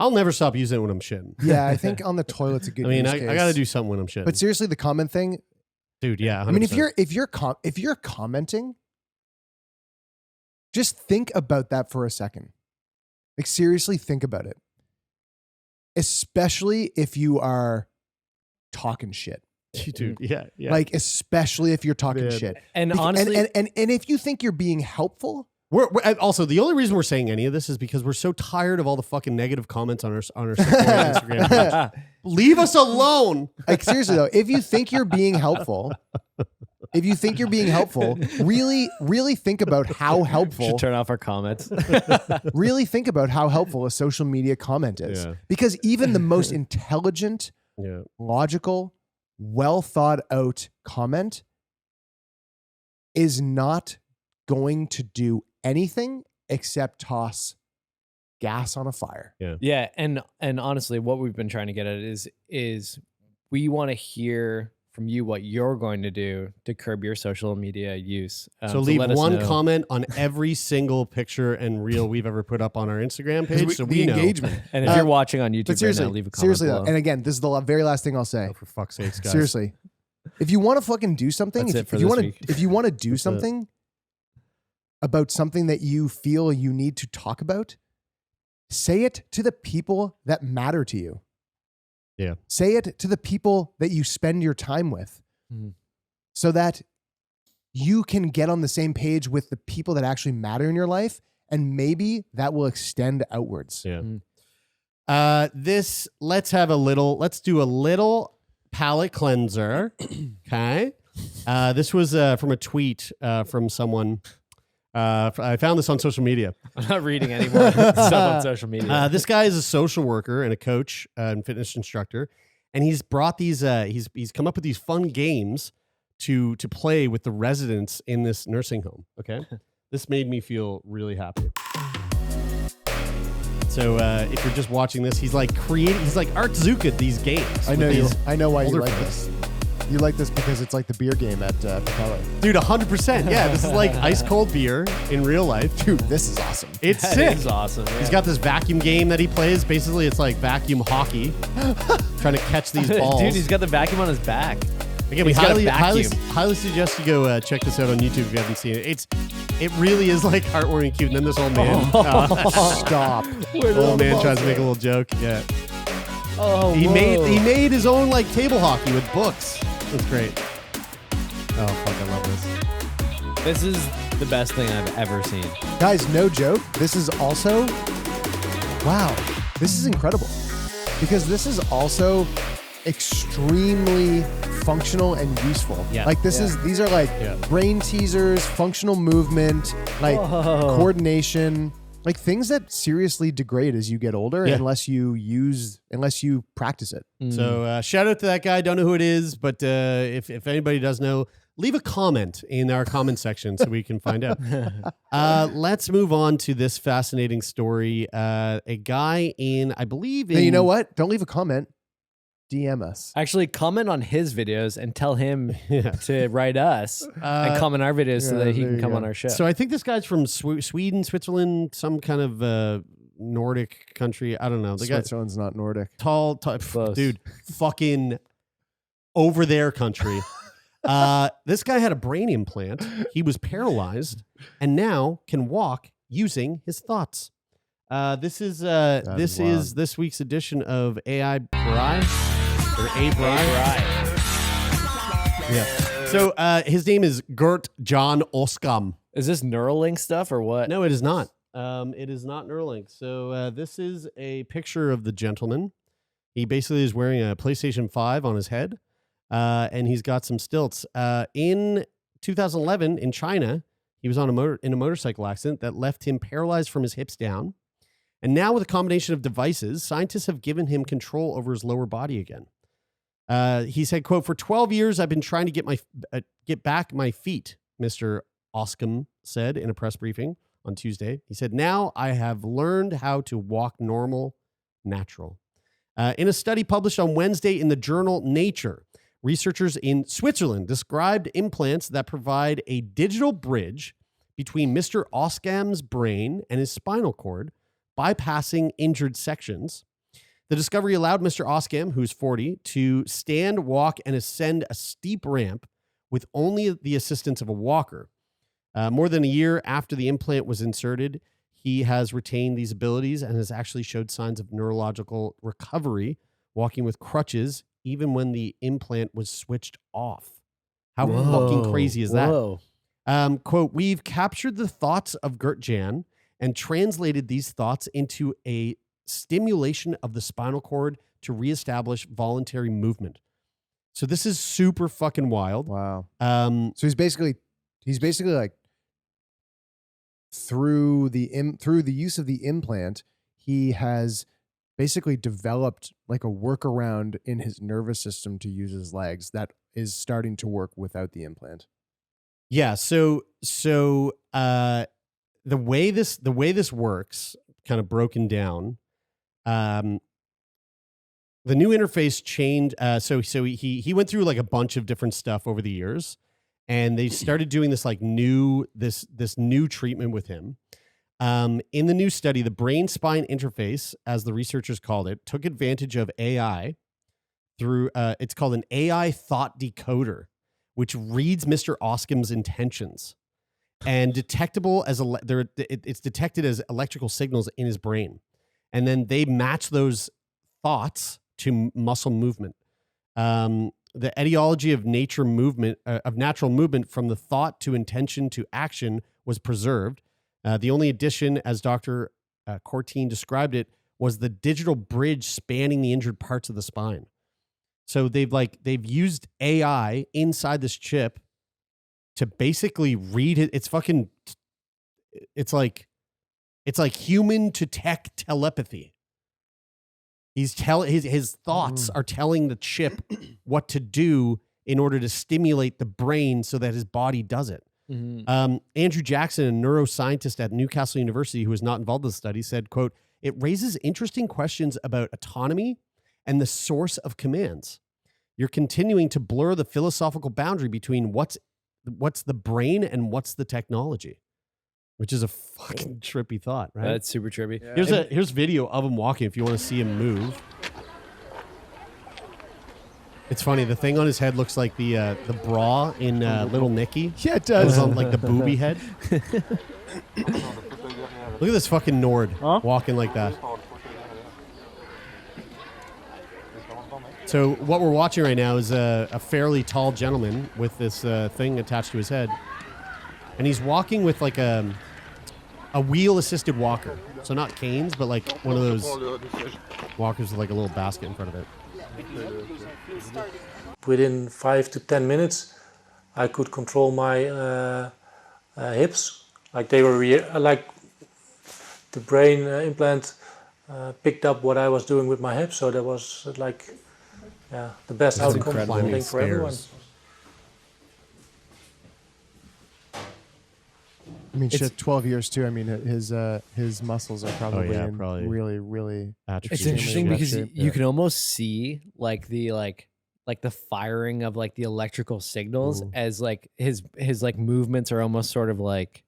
I'll never stop using it when I'm shitting.
Yeah, I think on the toilet's a good.
I mean,
use
I
case.
got to do something when I'm shitting.
But seriously, the comment thing,
dude, yeah. 100%.
I mean, if you're commenting, just think about that for a second. Like seriously, think about it. Especially if you are talking shit.
Dude, yeah.
Like especially if you're talking shit.
And honestly,
and if you think you're being helpful.
We're also, the only reason we're saying any of this is because we're so tired of all the fucking negative comments on our Instagram page. Leave us alone.
Like seriously though, if you think you're being helpful, really, really think about how helpful.
should turn off our comments.
Really think about how helpful a social media comment is.
Yeah.
Because even the most intelligent,
Yeah.
logical, well thought out comment is not going to do anything except toss gas on a fire.
Yeah, and honestly, what we've been trying to get at is we want to hear from you what you're going to do to curb your social media use.
So leave
let us
one
know.
comment on every single picture and reel we've ever put up on our Instagram page, so
the
we know.
engagement.
And if you're watching on YouTube
But seriously,
right now, leave a comment
seriously,
below.
though, and again, this is the very last thing I'll say.
Oh, for fuck's sakes, guys!
Seriously, if you want to fucking do something,
That's it for
if you
this
want
week.
to, if you want to do something about something that you feel you need to talk about, say it to the people that matter to you.
Yeah.
Say it to the people that you spend your time with,
Mhm.
so that you can get on the same page with the people that actually matter in your life, and maybe that will extend outwards.
Yeah.
Mhm.
Let's do a little palate cleanser. Okay. This was from a tweet from someone. I found this on social media.
I'm not reading any more stuff on social media.
This guy is a social worker and a coach and fitness instructor, and he's brought these. He's come up with these fun games to play with the residents in this nursing home. Okay, this made me feel really happy. So if you're just watching this, he's like Art Zuka these games.
I know
with
you.
these
I know why you
older
like
folks.
this. You like this because it's like the beer game at Capella.
Dude, 100%. Yeah, this is like ice cold beer in real life.
Dude, this is awesome.
It's
That
sick.
is awesome. Yeah.
He's got this vacuum game that he plays. Basically, it's like vacuum hockey, trying to catch these balls.
Dude, he's got the vacuum on his back.
Again, we
he's got a
highly
vacuum.
suggest you go check this out on YouTube if you haven't seen it. It really is like heartwarming and cute. And then this old man,
Stop.
old man tries to make a little joke. Yeah,
Oh,
he made his own like table hockey with books. It's great. Oh fuck, I love this.
This is the best thing I've ever seen.
Guys, no joke. This is also, wow, this is incredible. Because this is also extremely functional and useful.
Yeah.
Like these are like
Yeah.
brain teasers, functional movement, like
Whoa.
coordination, like things that seriously degrade as you get older
Yeah.
unless you practice it.
So shout out to that guy. Don't know who it is, but if anybody does know, leave a comment in our comment section so we can find out. Let's move on to this fascinating story. A guy in, I believe,
Now, you know what? Don't leave a comment. DM us.
Actually, comment on his videos and tell him
Yeah.
to write us and comment our videos so
yeah,
that he
there
can
you
come
go.
on our show.
So I think this guy's from Sweden, Switzerland, some kind of Nordic country. I don't know. The guy,
Switzerland's not Nordic.
tall,
Close.
dude, fucking over there country. This guy had a brain implant. He was paralyzed and now can walk using his thoughts. This is
wild.
this week's edition of AI Bri or A Bri. Yeah. So his name is Gert John Oskam.
Is this Neuralink stuff or what?
No, it is not. It is not Neuralink. So this is a picture of the gentleman. He basically is wearing a PlayStation 5 on his head, and he's got some stilts. In 2011, in China, he was on in a motorcycle accident that left him paralyzed from his hips down. And now, with a combination of devices, scientists have given him control over his lower body again. He said, quote, "For 12 years, I've been trying to get back my feet," Mr. Oskam said in a press briefing on Tuesday. He said, "Now I have learned how to walk normal, natural." In a study published on Wednesday in the journal Nature, researchers in Switzerland described implants that provide a digital bridge between Mr. Oskam's brain and his spinal cord, bypassing injured sections. The discovery allowed Mr. Oskam, who's 40, to stand, walk, and ascend a steep ramp with only the assistance of a walker. More than a year after the implant was inserted, he has retained these abilities and has actually showed signs of neurological recovery, walking with crutches, even when the implant was switched off. How fucking crazy is that?
Whoa.
Quote, "We've captured the thoughts of Gert Jan and translated these thoughts into a stimulation of the spinal cord to reestablish voluntary movement." So this is super fucking wild.
Wow.
Um,
So he's basically like through the use of the implant, he has basically developed like a workaround in his nervous system to use his legs that is starting to work without the implant.
yeah. So the way this works, kind of broken down, the the new interface changed. So he went through like a bunch of different stuff over the years, and they started doing this like new treatment with him. In the new study, the brain spine interface, as the researchers called it, took advantage of AI through it's called an AI thought decoder, which reads Mr. Oskim's intentions and detectable as it's detected as electrical signals in his brain, and then they match those thoughts to muscle movement. The etiology of natural movement from the thought to intention to action was preserved. The only addition, as Dr. Courtine described it, was the digital bridge spanning the injured parts of the spine. So they've used AI inside this chip to basically read it. It's like human to tech telepathy. His thoughts are telling the chip what to do in order to stimulate the brain so that his body does it.
Mm-hmm.
Andrew Jackson, a neuroscientist at Newcastle University who was not involved in the study, said, quote, "It raises interesting questions about autonomy and the source of commands. You're continuing to blur the philosophical boundary between what's the brain and what's the technology," which is a fucking trippy thought, right?
That's super trippy.
Yeah.
Here's video of him walking if you want to see him move. It's funny. The thing on his head looks like the bra in Little Nicky.
Yeah, it
It was
does.
on like the booby head. Look at this fucking Nord walking like that. So what we're watching right now is a fairly tall gentleman with this thing attached to his head, and he's walking with like a wheel-assisted walker. So not canes, but like one of those walkers with like a little basket in front of it.
Within 5 to 10 minutes, I could control my hips. Like they were like the brain implant picked up what I was doing with my hips. So that was like, yeah, the best
That's
outcome I
incredible.
think for everyone.
Stairs.
I mean, shit, 12 years too. I mean, his muscles are probably,
yeah,
in
probably.
really, really.
Atrophy.
It's
Extremely
interesting
rough
because
shape,
you
yeah.
can almost see like the firing of like the electrical signals as like his like movements are almost sort of like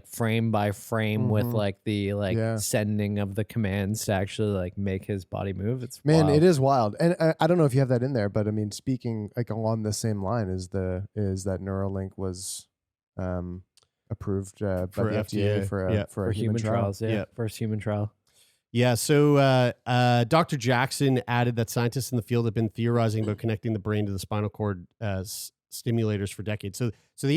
frame by frame with like the sending of the commands to actually like make his body move. It's
Man,
wild.
it is wild, and I don't know if you have that in there, but I mean, speaking like along the same line is that Neuralink was approved by
For
the FDA
FDA,
for a human trial.
trials. Yeah,
Yeah.
first human trial.
Yeah, so Dr. Jackson added that scientists in the field have been theorizing about connecting the brain to the spinal cord stimulators for decades. So he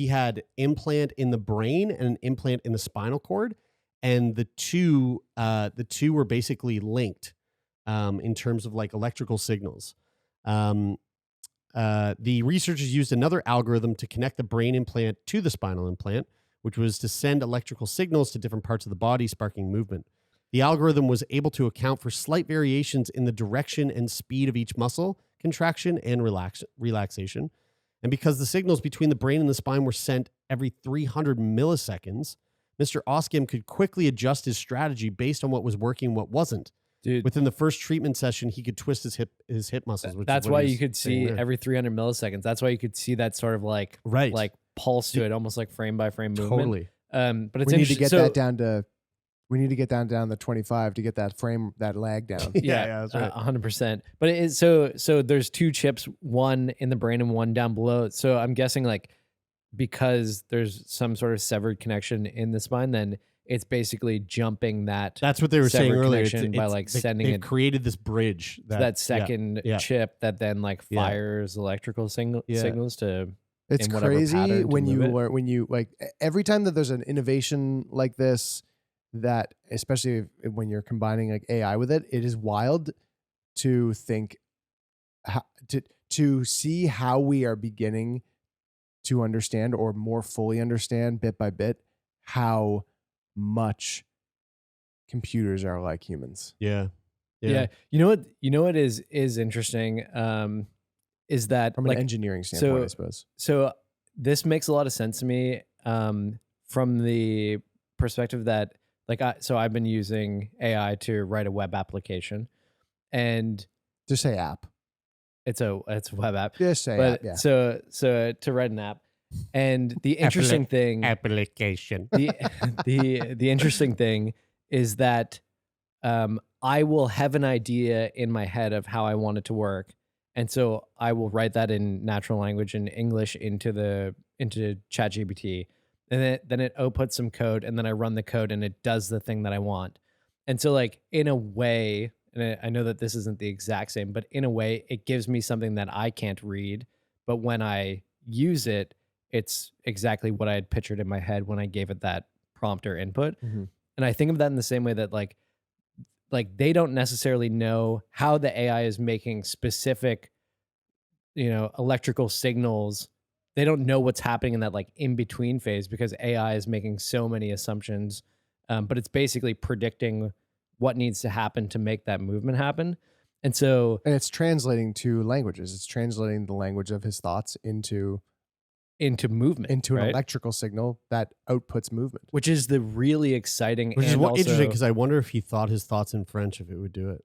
had implant in the brain and an implant in the spinal cord, and the two were basically linked in terms of like electrical signals. The researchers used another algorithm to connect the brain implant to the spinal implant, which was to send electrical signals to different parts of the body, sparking movement. The algorithm was able to account for slight variations in the direction and speed of each muscle contraction and relaxation. And because the signals between the brain and the spine were sent every 300 milliseconds, Mr. Oskim could quickly adjust his strategy based on what was working and what wasn't.
Dude,
Within the first treatment session, he could twist his hip muscles. Which
that's
is what
why
he
you
was
could
saying
see
there.
every 300 milliseconds. That's why you could see that sort of like pulse to it, almost like frame by frame movement.
Totally.
But it's
We need to
interesting.
get
So-
that down to. We need to get down to 25 to get that lag down.
Yeah, that's right.
100%. But it is so there's two chips, one in the brain and one down below. So I'm guessing like because there's some sort of severed connection in the spine, then it's basically jumping that.
That's what they were saying
severed
earlier.
connection by, like, sending
they've
it-
created this bridge
that second
yeah.
chip that then like
Yeah.
fires electrical
Yeah.
signals to.
It's
in whatever
crazy
pattern to
when
move it.
when you like every time that there's an innovation like this, that especially when you're combining like AI with it, it is wild to think to see how we are beginning to understand or more fully understand bit by bit how much computers are like humans.
Yeah.
Yeah. You know what is interesting is that
From
like
an engineering standpoint,
so-
I suppose.
So this makes a lot of sense to me from the perspective that So I've been using AI to write a web application, and
Just say app.
it's a web app.
Just say
But
app. Yeah.
so to write an app, and the interesting thing,
Application.
the interesting thing is that I will have an idea in my head of how I want it to work, and so I will write that in natural language in English into ChatGPT, and then it outputs some code, and then I run the code, and it does the thing that I want. And so, like, in a way, and I know that this isn't the exact same, but in a way, it gives me something that I can't read, but when I use it, it's exactly what I had pictured in my head when I gave it that prompt or input.
Mm-hmm.
And I think of that in the same way that like they don't necessarily know how the AI is making specific, electrical signals. They don't know what's happening in that like in between phase because AI is making so many assumptions. But it's basically predicting what needs to happen to make that movement happen. And so,
And it's translating to languages. It's translating the language of his thoughts into
movement,
an
right?
electrical signal that outputs movement.
Which is the really exciting,
Which is
and also
interesting because I wonder if he thought his thoughts in French, if it would do it.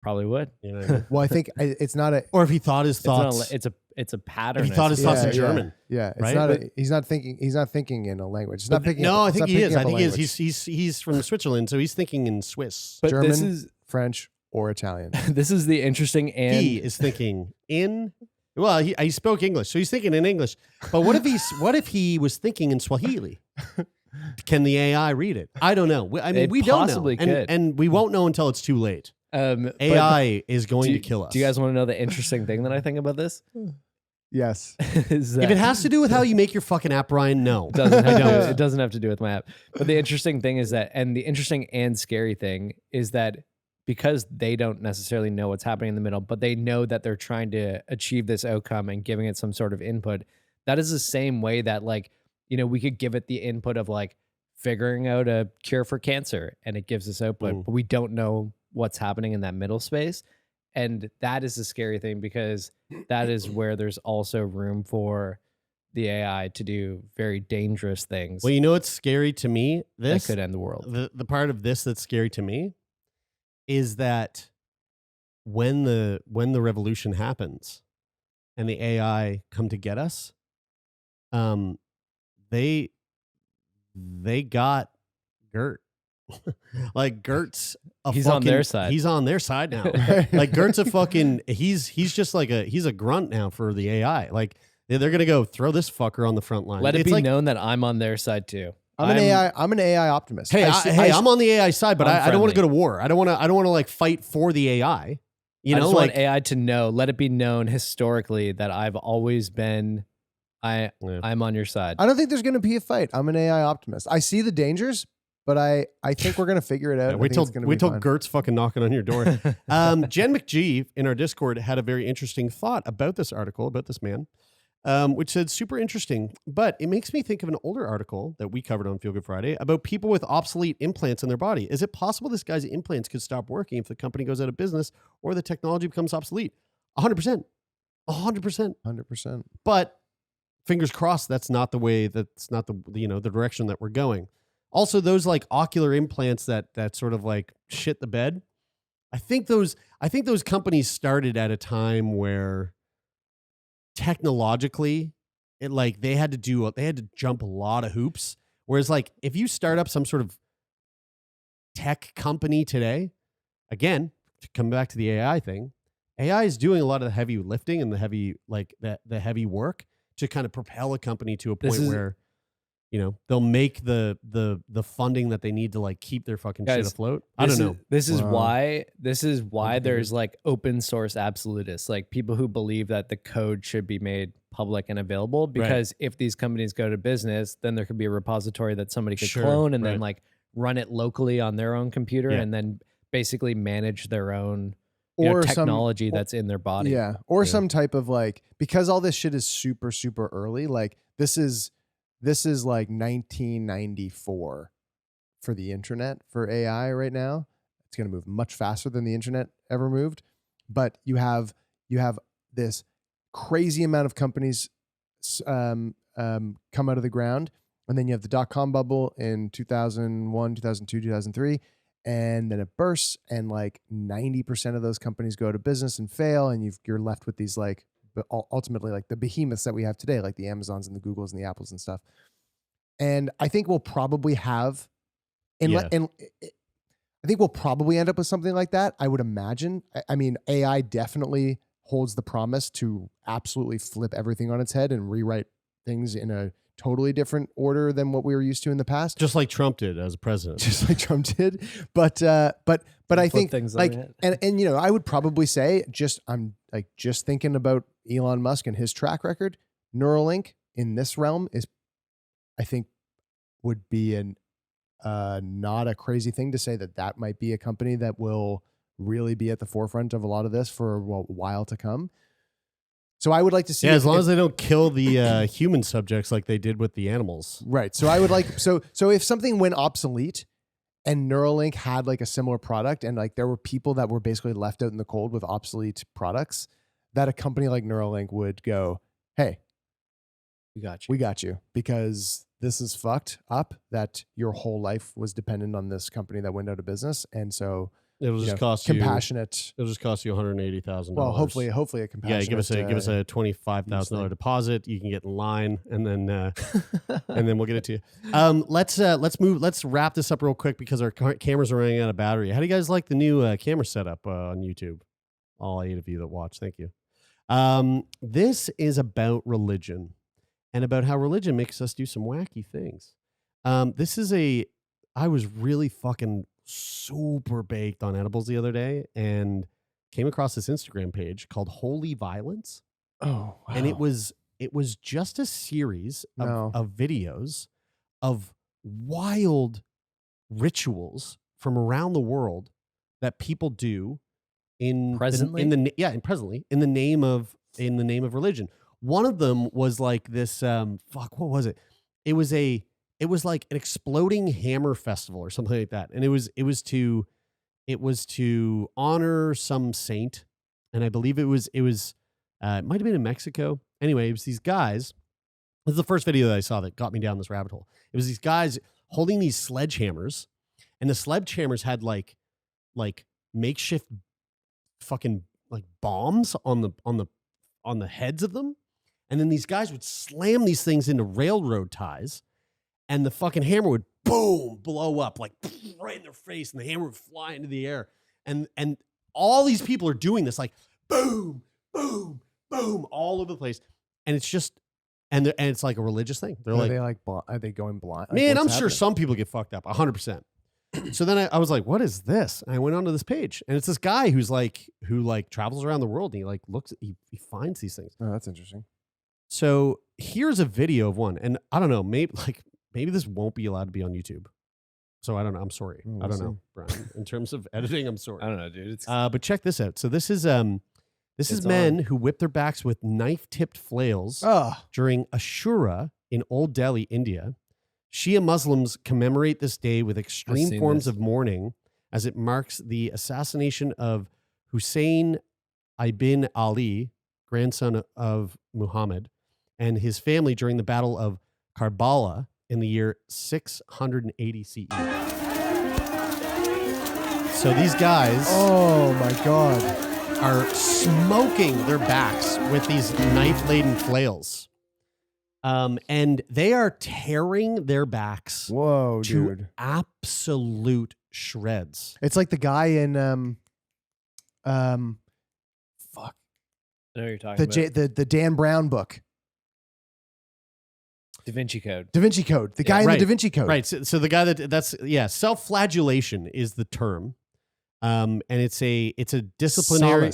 probably would.
You know what I mean?
Well, I think it's not a.
Or if he thought his
It's not
thoughts.
it's a pattern.
If he thought his thoughts in
Yeah,
German.
Yeah, it's
right?
not.
But-
He's not thinking. He's not thinking in a language. He's not picking.
No,
up,
I
he's
think
not
he is.
picking
I
up a
think he is.
language.
He's from Switzerland, so he's thinking in Swiss.
But
German,
this is
French, or Italian.
this is the interesting and
He is thinking in. Well, he spoke English, so he's thinking in English. But what if he was thinking in Swahili? Can the AI read it? I don't know. I mean,
It
we don't know,
possibly could.
and we won't know until it's too late.
but
AI is going to kill us.
Do you guys want to know the interesting thing that I think about this?
Yes.
Is that
If it has to do with how you make your fucking app, Ryan, no.
it doesn't have
I
to,
don't.
it doesn't have to do with my app. But the interesting thing is that, and the interesting and scary thing is that because they don't necessarily know what's happening in the middle, but they know that they're trying to achieve this outcome and giving it some sort of input. That is the same way that we could give it the input of like figuring out a cure for cancer and it gives us output, but we don't know what's happening in that middle space. And that is the scary thing because that is where there's also room for the AI to do very dangerous things
Well, you know what's scary to me?
that
This
could end the world.
the part of this that's scary to me is that when the revolution happens and the AI come to get us, they got Gert. Like Gert's
He's on their side.
He's on their side now. Like Gert's a fucking he's just like he's a grunt now for the AI. Like they're gonna go throw this fucker on the front line.
Let it
It's
be
like,
known that I'm on their side too.
I'm an AI optimist.
Hey, I'm on the AI side, but
I'm
I don't want to go
friendly.
to war. I don't want to like fight for the AI. You
I
know,
just
like
want AI to know, let it be known historically that I've always been I'm on your side.
I don't think there's going to be a fight. I'm an AI optimist. I see the dangers, but I think we're going to figure it out.
wait till
fine.
Gert's fucking knocking on your door. Jen McGee in our Discord had a very interesting thought about this article, about this man, which said super interesting, but it makes me think of an older article that we covered on Feel Good Friday about people with obsolete implants in their body. Is it possible this guy's implants could stop working if the company goes out of business or the technology becomes obsolete? 100%. 100%.
100%.
But fingers crossed that's not the way, that's not the the direction that we're going. Also, those like ocular implants that sort of like shit the bed. I think those companies started at a time where technologically they had to jump a lot of hoops. Whereas like if you start up some sort of tech company today, again, to come back to the AI thing, AI is doing a lot of the heavy lifting and the heavy the heavy work to kind of propel a company to a point where they'll make the funding that they need to like keep their fucking shit
Guys,
afloat. I don't know.
This is
Wow.
why there's like open source absolutists, like people who believe that the code should be made public and available, because if these companies go to business, then there could be a repository that somebody could
Sure,
clone and then
right.
like run it locally on their own computer
Yeah.
and then basically manage their own
Or some-
technology that's in their body.
Yeah. Or
Yeah.
some type of like, because all this shit is super, super early, like this is like 1994 for the internet, for AI right now. It's going to move much faster than the internet ever moved. But you have this crazy amount of companies come out of the ground. And then you have the dot-com bubble in 2001, 2002, 2003. And then it bursts, and like 90% of those companies go out of business and fail. And you're left with these like, but ultimately like the behemoths that we have today, like the Amazons and the Googles and the Apples and stuff. And I think we'll probably have, and I think we'll probably end up with something like that. I would imagine. I mean, AI definitely holds the promise to absolutely flip everything on its head and rewrite things in a totally different order than what we were used to in the past.
Just like Trump did as a president.
Just like Trump did. But I think like, and you know, I would probably say I'm just thinking about Elon Musk and his track record. Neuralink in this realm is, I think, would be not a crazy thing to say that might be a company that will really be at the forefront of a lot of this for a while to come. So I would like to see,
as long as they don't kill the human subjects like they did with the animals.
Right. So I would like, so if something went obsolete and Neuralink had like a similar product, and like there were people that were basically left out in the cold with obsolete products, that a company like Neuralink would go, hey, we got you, because this is fucked up that your whole life was dependent on this company that went out of business. And so
it'll just cost
compassionate.
It'll just cost you $180,000.
Well, hopefully a compassionate.
Yeah, give us a $25,000 deposit. You can get in line, and then and then we'll get it to you. Let's wrap this up real quick because our cameras are running out of battery. How do you guys like the new camera setup on YouTube? All 8 of you that watch, thank you. This is about religion and about how religion makes us do some wacky things. I was really fucking super baked on edibles the other day and came across this Instagram page called Holy Violence.
Oh, wow.
And it was just a series of videos of wild rituals from around the world that people do presently in the name of religion. One of them was like this what was it? It was like an exploding hammer festival or something like that. And it was to honor some saint. And I believe it might have been in Mexico. Anyway, it was these guys. This is the first video that I saw that got me down this rabbit hole. It was these guys holding these sledgehammers, and the sledgehammers had like makeshift fucking like bombs on the heads of them. And then these guys would slam these things into railroad ties, and the fucking hammer would boom, blow up like right in their face, and the hammer would fly into the air. And all these people are doing this like boom, boom, boom, all over the place. And it's just, and it's like a religious thing. Are
they going blind? Like,
man, I'm sure some people get fucked up 100%. So then I was like, what is this? And I went onto this page, and it's this guy who travels around the world, and he finds these things.
Oh, that's interesting.
So here's a video of one, and I don't know, maybe this won't be allowed to be on YouTube. So I don't know. I'm sorry. I don't know, Brian. In terms of editing, I'm sorry.
I don't know, dude.
But check this out. So this is men who whip their backs with knife-tipped flails during Ashura in Old Delhi, India. Shia Muslims commemorate this day with extreme forms of mourning as it marks the assassination of Hussein ibn Ali, grandson of Muhammad, and his family during the Battle of Karbala in the year 680 CE. So these guys,
oh my God,
are smoking their backs with these knife-laden flails. And they are tearing their backs to absolute shreds.
It's like the guy in
fuck. I know what you're talking about.
The Dan Brown book.
Da Vinci Code.
The guy in the Da Vinci Code.
Right. So the guy self-flagellation is the term. And it's a disciplinary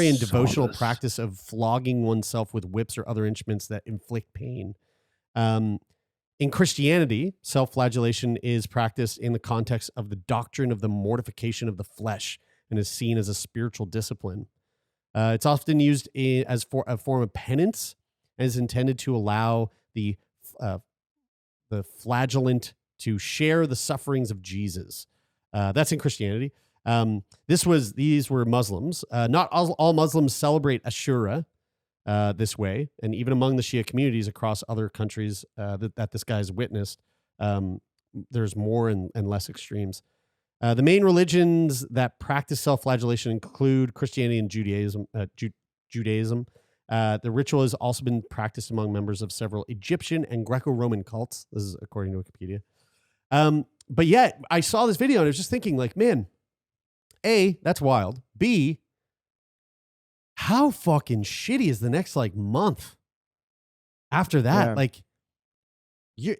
and devotional practice of flogging oneself with whips or other instruments that inflict pain. In Christianity, self-flagellation is practiced in the context of the doctrine of the mortification of the flesh and is seen as a spiritual discipline. It's often used as a form of penance and is intended to allow the flagellant to share the sufferings of Jesus. That's in Christianity. These were Muslims. Not all Muslims celebrate Ashura, this way, and even among the Shia communities across other countries that this guy's witnessed, there's more and less extremes. The main religions that practice self-flagellation include Christianity and Judaism. Judaism. The ritual has also been practiced among members of several Egyptian and Greco-Roman cults. This is according to Wikipedia. But yet, I saw this video and I was just thinking, like, man, A, that's wild. B, how fucking shitty is the next like month after that?
Yeah.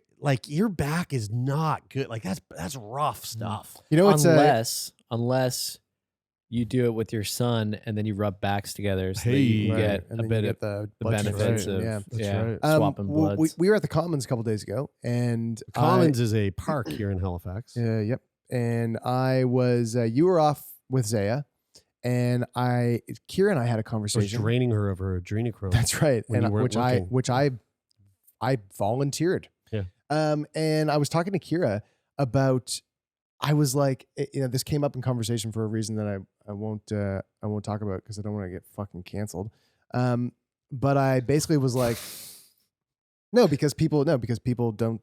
Your back is not good. Like that's rough stuff.
You know, it's
unless you do it with your son and then you rub backs together so that you can get
and
a
then
bit
you
of
get the
the
blood
benefits
transfusion.
of
That's
right.
swapping bloods.
We were at the Commons a couple days ago, and
Commons is a park here in Halifax.
Yep. And I was you were off with Zaya, and Kira and I had a
I was
conversation.
draining her of her adrenochrome.
That's right,
when you
and
weren't
which I volunteered.
Yeah.
And I was talking to Kira about. I was like, this came up in conversation for a reason that I won't talk about because I don't want to get fucking canceled. But I basically was like, because people don't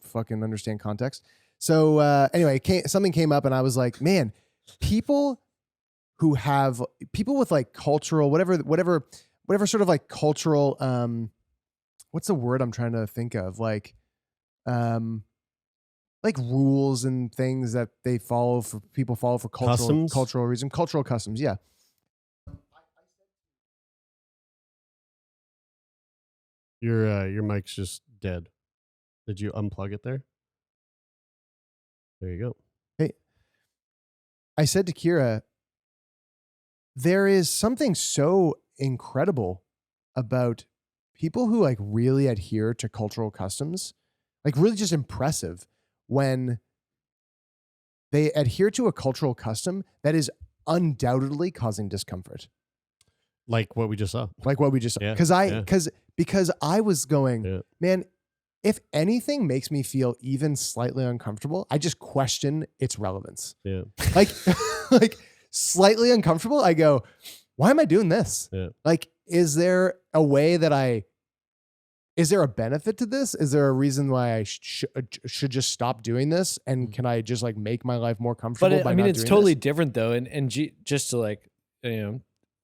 fucking understand context. So anyway, something came up and I was like, man, people with like cultural, whatever sort of like cultural, what's the word I'm trying to think of? Like rules and things that people follow for cultural reasons, cultural customs. Yeah.
Your mic's just dead. Did you unplug it there? There you go.
Hey, I said to Kira, there is something so incredible about people who like really adhere to cultural customs, like really just impressive when they adhere to a cultural custom that is undoubtedly causing discomfort.
Like what we just saw.
Yeah, because I was going, man, if anything makes me feel even slightly uncomfortable, I just question its relevance.
Yeah.
Like slightly uncomfortable, I go, why am I doing this?
Yeah.
Like, is there a way that is there a benefit to this? Is there a reason why I should just stop doing this? And can I just like make my life more comfortable?
But it's totally different though. And just to like,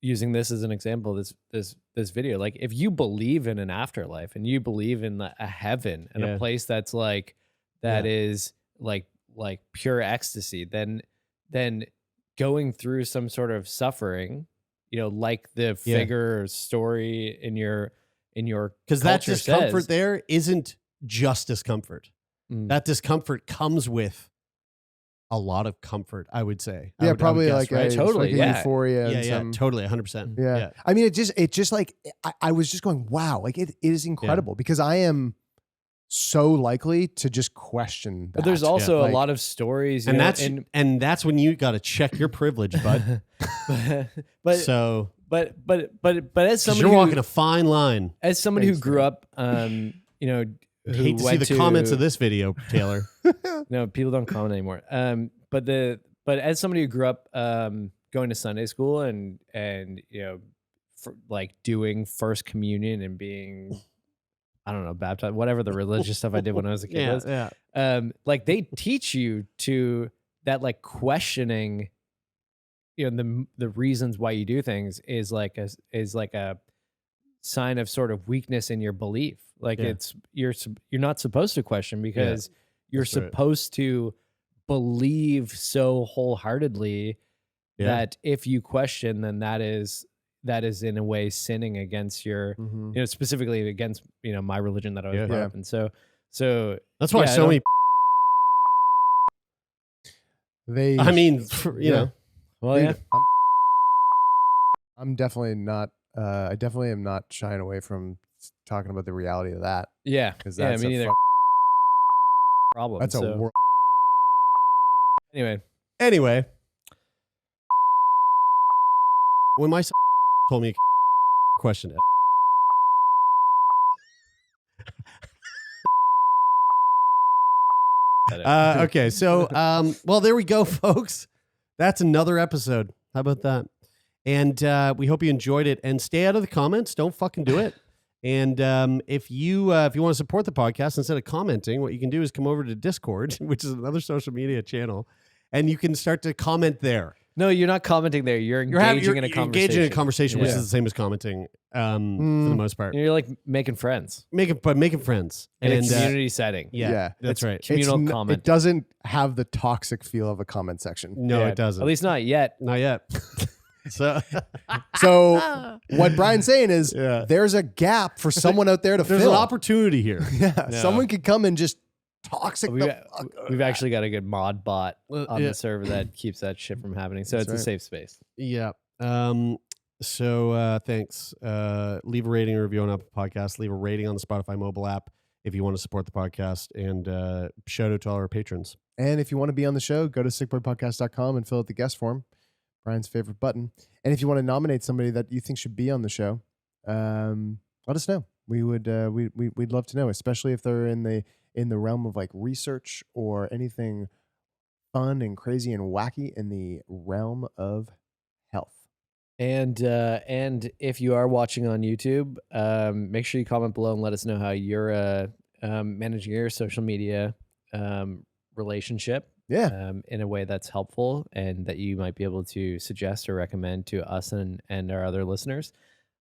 using this as an example, this video, like if you believe in an afterlife and you believe in a heaven and a place that's like, is like pure ecstasy, then going through some sort of suffering, like the figure or story in your
because that discomfort there isn't just discomfort. That discomfort comes with a lot of comfort, I would say.
Yeah, probably like
totally
euphoria.
Yeah, totally, 100%.
Yeah. I mean, it just like I was just going, wow, like it is incredible because I am so likely to just question that.
But there's also a lot of stories,
and that's when you got to check your privilege, bud.
but as somebody
you're walking a fine line.
As somebody who grew up,
I hate to see the comments of this video, Taylor.
No, people don't comment anymore. But as somebody who grew up going to Sunday school and like doing first communion and being, I don't know, baptized, whatever the religious stuff I did when I was a kid was. Like they teach you to that, like questioning, the reasons why you do things is like a sign of sort of weakness in your belief. Like you're not supposed to question because you're supposed to believe so wholeheartedly that if you question, then that is in a way sinning against your, specifically against, my religion that I was brought up in. So
that's why so many. I mean, you know.
Well, yeah.
I'm definitely not. I definitely am not shying away from talking about the reality of that.
Yeah,
because that's
me neither. Problem.
That's a world.
Anyway,
when my son told me a question, okay, so well, there we go, folks. That's another episode. How about that? And we hope you enjoyed it. And stay out of the comments. Don't fucking do it. And if you want to support the podcast, instead of commenting, what you can do is come over to Discord, which is another social media channel, and you can start to comment there.
No, you're not commenting there. You're engaging in a conversation.
Engaging in a conversation, which
Yeah.
is the same as commenting for the most part.
You're like making friends
Making friends.
in
And,
a community setting.
yeah, that's right.
Communal
It's
comment.
It doesn't have the toxic feel of a comment section.
No,
Yeah,
it doesn't.
At least not yet.
Not yet. So
So what Brian's saying is
Yeah.
there's a gap for someone out there to
there's
fill.
an opportunity here.
Yeah, someone could come and just toxic
We've,
the fuck out of
we've
that.
actually got a good mod bot on
yeah.
the server that keeps that shit from happening. So
That's
it's a
right.
safe space.
Yeah. So thanks. Leave a rating or review on Apple Podcasts. Leave a rating on the Spotify mobile app if you want to support the podcast. And shout out to all our patrons.
And if you want to be on the show, go to sickboypodcast.com and fill out the guest form, Brian's favorite button. And if you want to nominate somebody that you think should be on the show, let us know. We would we'd love to know, especially if they're in the realm of like research or anything fun and crazy and wacky in the realm of health.
And if you are watching on YouTube, make sure you comment below and let us know how you're managing your social media relationship
Yeah.
in a way that's helpful and that you might be able to suggest or recommend to us and our other listeners.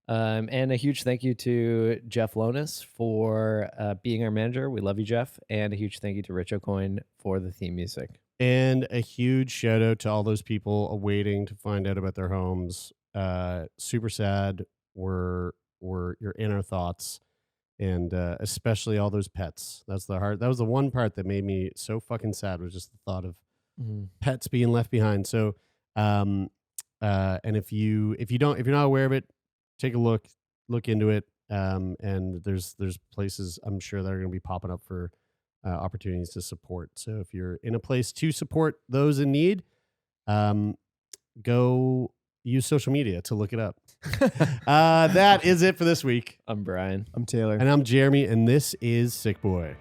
And a huge thank you to Jeff Lonis for being our manager. We love you, Jeff. And a huge thank you to Rich O'Coin for the theme music.
And a huge shout out to all those people waiting to find out about their homes. Super sad. You're in our thoughts. And especially all those pets. That was the one part that made me so fucking sad, was just the thought of pets being left behind. So and if you're not aware of it, take a look into it. And there's places I'm sure that are going to be popping up for opportunities to support. So if you're in a place to support those in need, go use social media to look it up. That is it for this week.
I'm Brian.
I'm Taylor.
And I'm Jeremy, and this is Sick Boy.